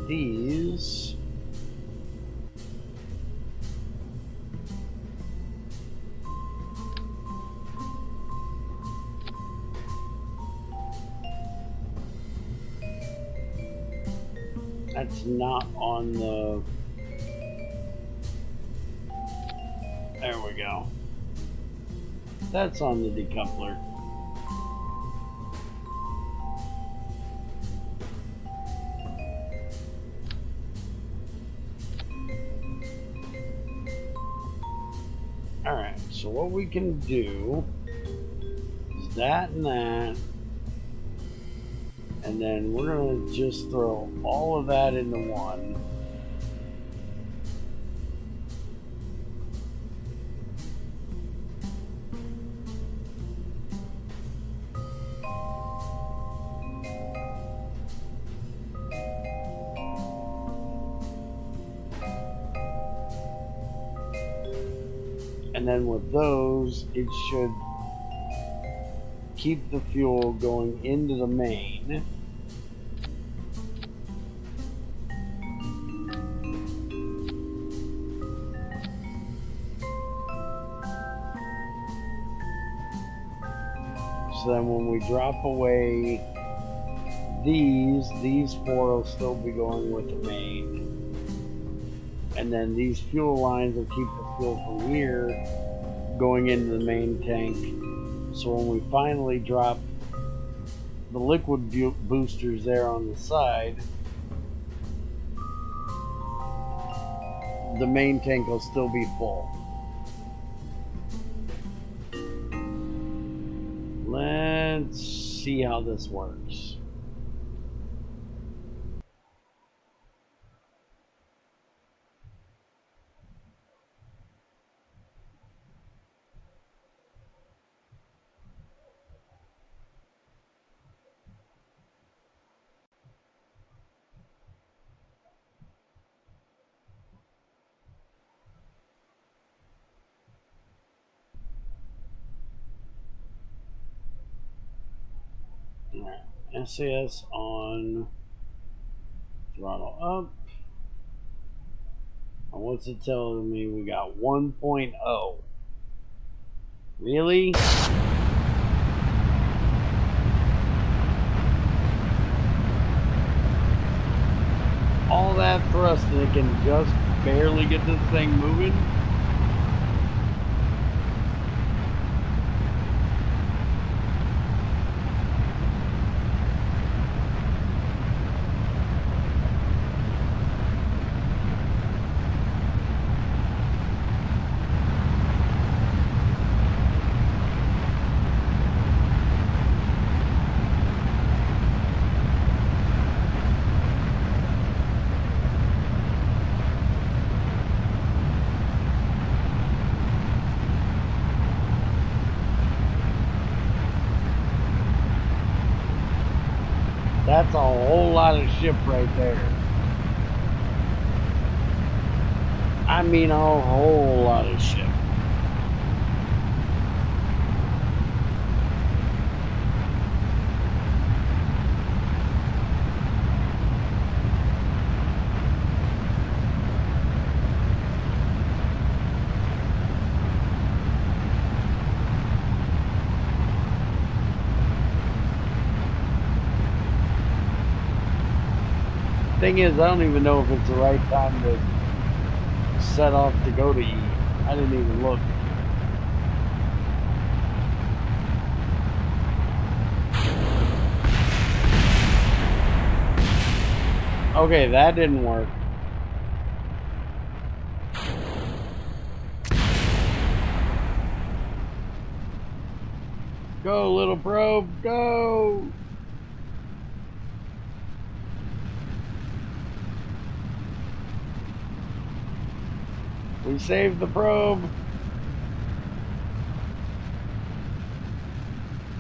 these. That's not on the... There we go. That's on the decoupler. Alright, so what we can do is that and that. And then we're going to just throw all of that into one. And then with those, it should keep the fuel going into the main. So then when we drop away these four will still be going with the main. And then these fuel lines will keep the fuel from here going into the main tank. So when we finally drop the liquid boosters there on the side, the main tank will still be full. Let's see how this works. Alright, SAS on, throttle up. And what's it telling me? We got 1.0. Really? All that thrust and it can just barely get this thing moving? That's a whole lot of ship right there. I mean a whole lot of ship. Thing is, I don't even know if it's the right time to set off to go to E. I didn't even look. Okay, that didn't work. Go, little probe, go! We saved the probe.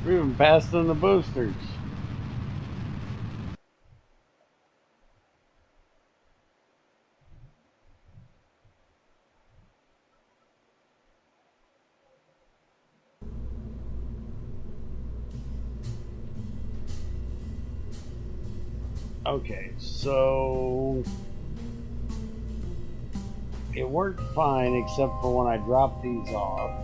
We even passed on the boosters. Okay, so it worked fine except for when I dropped these off.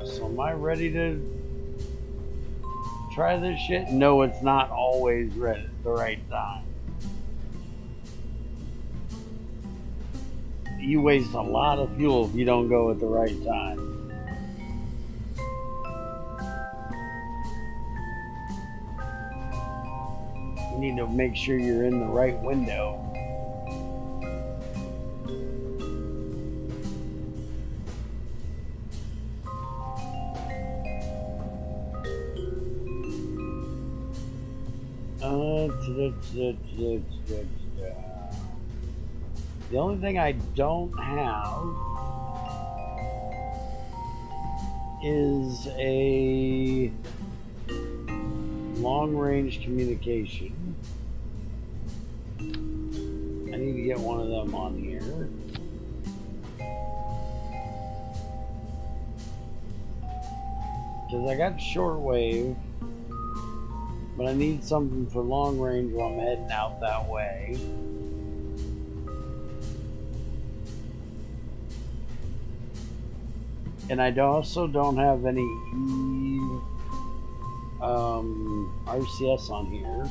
So am I ready to try this shit? No, it's not always ready at the right time. You waste a lot of fuel if you don't go at the right time. You need to make sure you're in the right window. The only thing I don't have is a long-range communication. I need to get one of them on here. Because I got shortwave, but I need something for long range while I'm heading out that way. And I also don't have any RCS on here.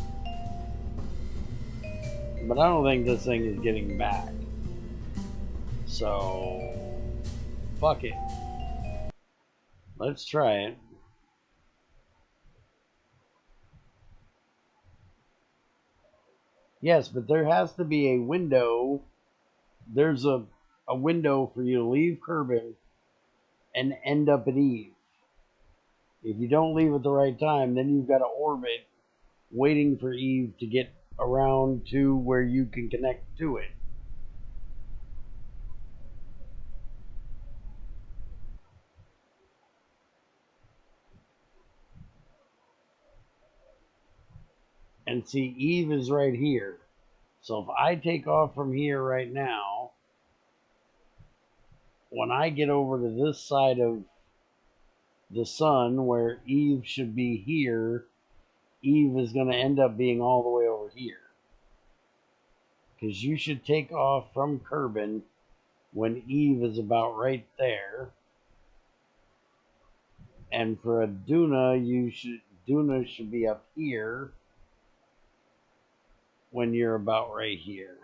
But I don't think this thing is getting back. So, fuck it. Let's try it. Yes, but there has to be a window. There's a window for you to leave Kerbin and end up at Eve. If you don't leave at the right time, then you've got to orbit waiting for Eve to get around to where you can connect to it. And see, Eve is right here. So if I take off from here right now, when I get over to this side of the sun where Eve should be here, Eve is going to end up being all the way over here. Because you should take off from Kerbin when Eve is about right there. And for a Duna, Duna should be up here when you're about right here.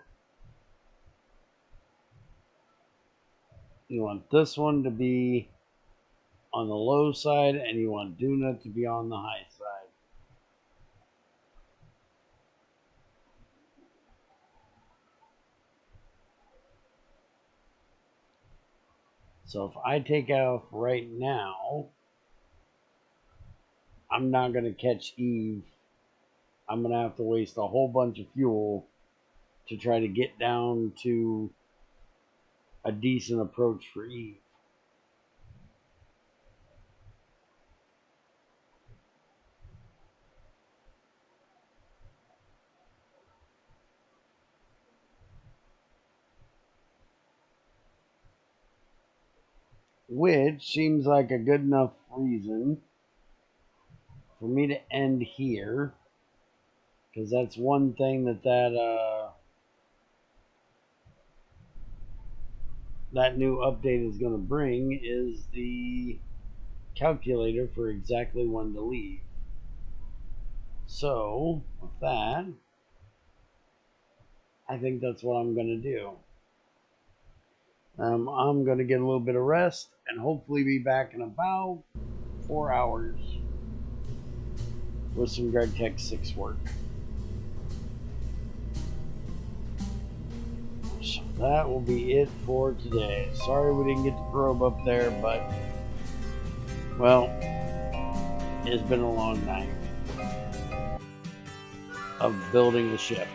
You want this one to be on the low side, and you want Duna to be on the high side. So if I take off right now, I'm not going to catch Eve. I'm going to have to waste a whole bunch of fuel to try to get down to a decent approach for Eve. Which seems like a good enough reason for me to end here. Because that's one thing that new update is going to bring is the calculator for exactly when to leave. So, with that, I think that's what I'm going to do. I'm going to get a little bit of rest and hopefully be back in about 4 hours with some GregTech 6 work. So that will be it for today. Sorry we didn't get the probe up there, but, well, it's been a long night of building the ship.